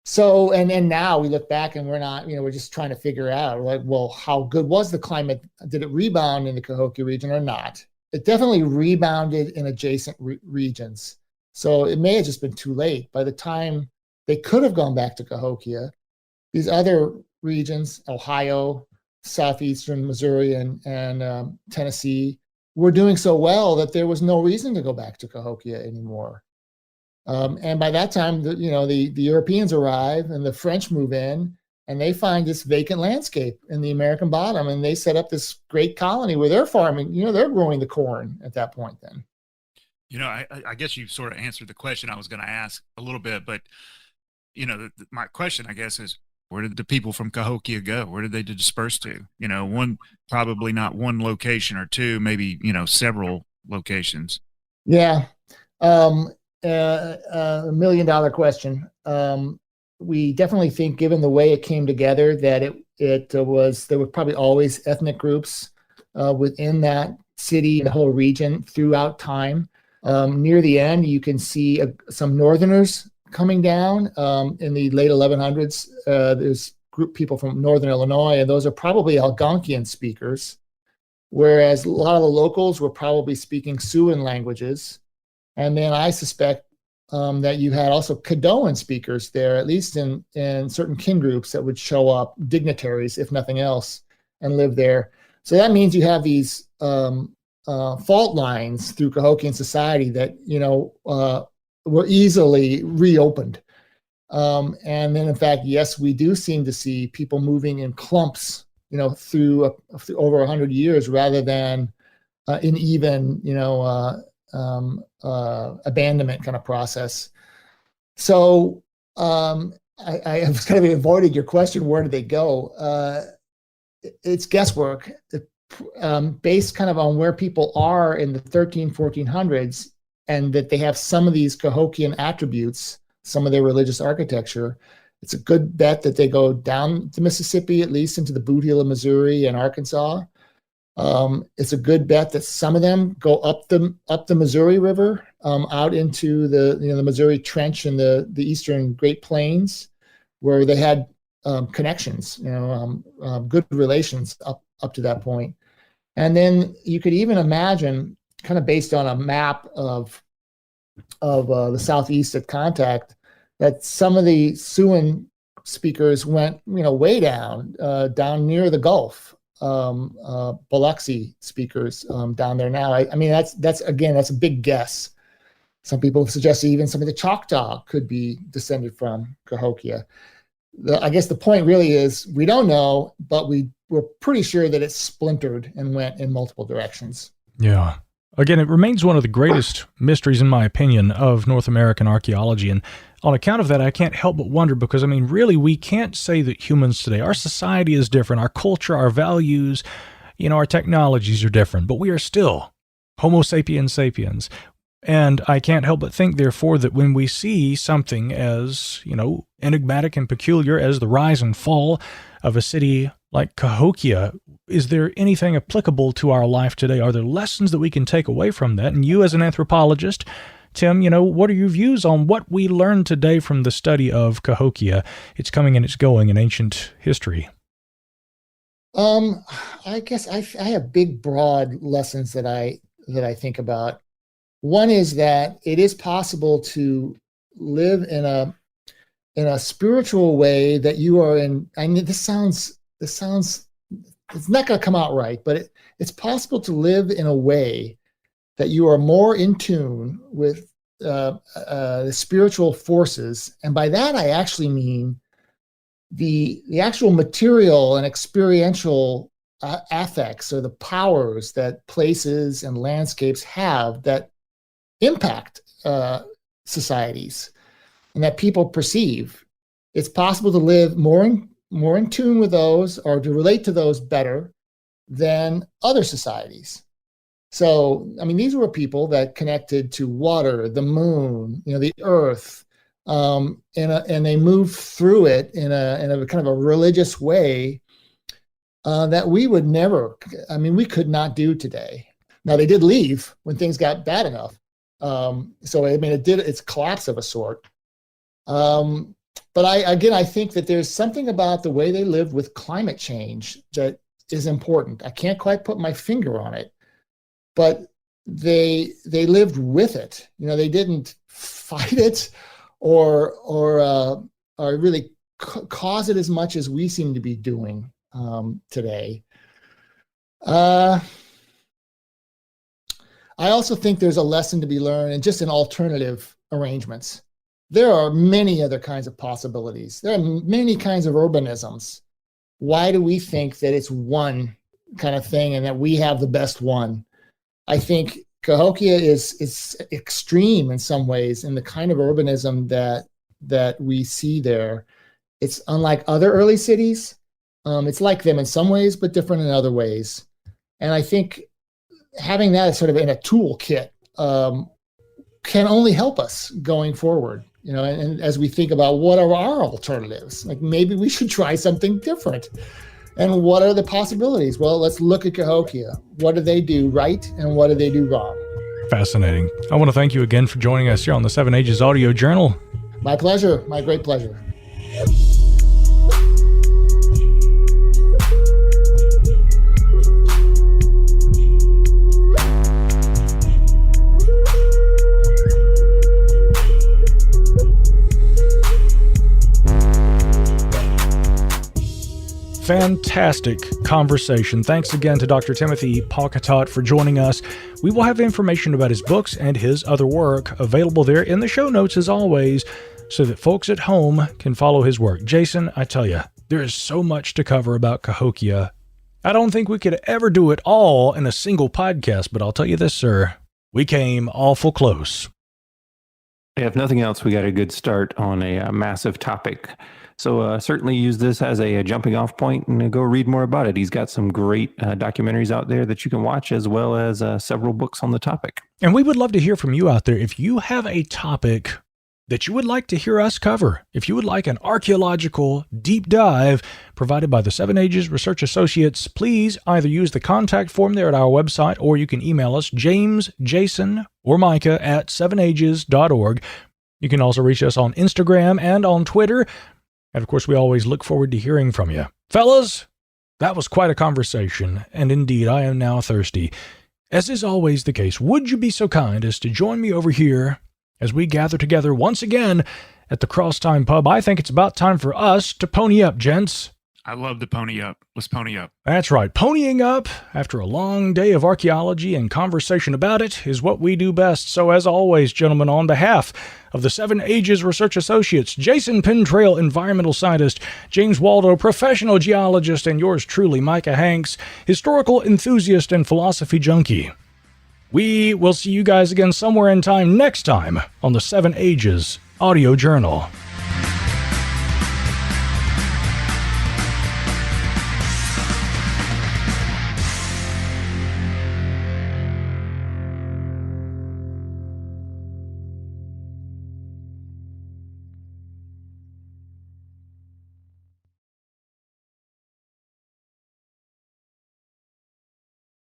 So, and then now we look back and we're not, we're just trying to figure out, like, well, how good was the climate? Did it rebound in the Cahokia region or not? It definitely rebounded in adjacent regions. So it may have just been too late. By the time they could have gone back to Cahokia, these other regions, Ohio, southeastern Missouri, and Tennessee, were doing so well that there was no reason to go back to Cahokia anymore. And by that time, the Europeans arrive and the French move in and they find this vacant landscape in the American bottom and they set up this great colony where they're farming, they're growing the corn at that point then. I guess you sort of answered the question I was going to ask a little bit, but, my question, I guess, is where did the people from Cahokia go? Where did they disperse to? Probably not one location or two, maybe, several locations. Yeah. $1 million question. We definitely think, given the way it came together, that there were probably always ethnic groups within that city and the whole region throughout time. Near the end, you can see some Northerners coming down in the late 1100s. There's people from Northern Illinois, and those are probably Algonquian speakers, whereas a lot of the locals were probably speaking Siouan languages. And then I suspect that you had also Caddoan speakers there, at least in certain kin groups that would show up, dignitaries, if nothing else, and live there. So that means you have these fault lines through Cahokian society that, were easily reopened. And then, in fact, yes, we do seem to see people moving in clumps, through over 100 years rather than in even, abandonment kind of process. So I have kind of avoided your question, where do they go? It's guesswork, based kind of on where people are in the 1400s, and that they have some of these Cahokian attributes, some of their religious architecture. It's a good bet that they go down the Mississippi, at least into the Boot Heel of Missouri and Arkansas. It's a good bet that some of them go up the Missouri River, out into the Missouri Trench and the eastern Great Plains, where they had connections, good relations up to that point. And then you could even imagine, kind of based on a map of the southeast at contact, that some of the Siouan speakers went, way down near the Gulf. Biloxi speakers down there now. I mean, that's a big guess. Some people have suggested even some of the Choctaw could be descended from Cahokia. I guess the point really is we don't know, but we're pretty sure that it's splintered and went in multiple directions. Yeah. Again, it remains one of the greatest mysteries, in my opinion, of North American archaeology. And on account of that, I can't help but wonder, because, really, we can't say that humans today, our society is different, our culture, our values, our technologies are different, but we are still Homo sapiens sapiens. And I can't help but think, therefore, that when we see something as, enigmatic and peculiar as the rise and fall of a city like Cahokia, is there anything applicable to our life today? Are there lessons that we can take away from that? And you, as an anthropologist, Tim, what are your views on what we learned today from the study of Cahokia, its coming and its going in ancient history? I guess I have big, broad lessons that I think about. One is that it is possible to live in a spiritual way that you are in. I mean, this sounds. It's not going to come out right, but it's possible to live in a way that you are more in tune with the spiritual forces. And by that, I actually mean the actual material and experiential affects, or the powers that places and landscapes have that impact societies and that people perceive. It's possible to live more in tune with those, or to relate to those better than other societies. So, these were people that connected to water, the moon, the earth, and they moved through it in a kind of a religious way that we would never. We could not do today. Now, they did leave when things got bad enough. It's collapse of a sort. But I think that there's something about the way they lived with climate change that is important. I can't quite put my finger on it, but they lived with it. They didn't fight it or really cause it as much as we seem to be doing today. I also think there's a lesson to be learned in alternative arrangements. There are many other kinds of possibilities. There are many kinds of urbanisms. Why do we think that it's one kind of thing and that we have the best one? I think Cahokia is extreme in some ways in the kind of urbanism that we see there. It's unlike other early cities. It's like them in some ways, but different in other ways. And I think having that sort of in a toolkit can only help us going forward. And as we think about what are our alternatives, like maybe we should try something different. And what are the possibilities? Well, let's look at Cahokia. What do they do right and what do they do wrong? Fascinating. I want to thank you again for joining us here on the 7 Ages Audio Journal. My pleasure. My great pleasure. fantastic conversation. Thanks again to Dr. Timothy Palkatot for joining us. We will have information about his books and his other work available there in the show notes as always, so that folks at home can follow his work. Jason, I tell you, there is so much to cover about Cahokia. I don't think we could ever do it all in a single podcast, but I'll tell you this, sir, we came awful close. If nothing else, we got a good start on a massive topic. So certainly use this as a jumping off point and go read more about it. He's got some great documentaries out there that you can watch, as well as several books on the topic. And we would love to hear from you out there. If you have a topic that you would like to hear us cover, if you would like an archaeological deep dive provided by the 7 Ages Research Associates, please either use the contact form there at our website, or you can email us, James, Jason, or Micah at sevenages.org. You can also reach us on Instagram and on Twitter. And of course, we always look forward to hearing from you. Fellas, that was quite a conversation, and indeed, I am now thirsty. As is always the case, would you be so kind as to join me over here as we gather together once again at the Crosstime Pub? I think it's about time for us to pony up, gents. I love the pony up. Let's pony up. That's right. Ponying up after a long day of archaeology and conversation about it is what we do best. So as always, gentlemen, on behalf of the 7 Ages Research Associates, Jason Pintrail, environmental scientist, James Waldo, professional geologist, and yours truly, Micah Hanks, historical enthusiast and philosophy junkie, we will see you guys again somewhere in time next time on the 7 Ages Audio Journal.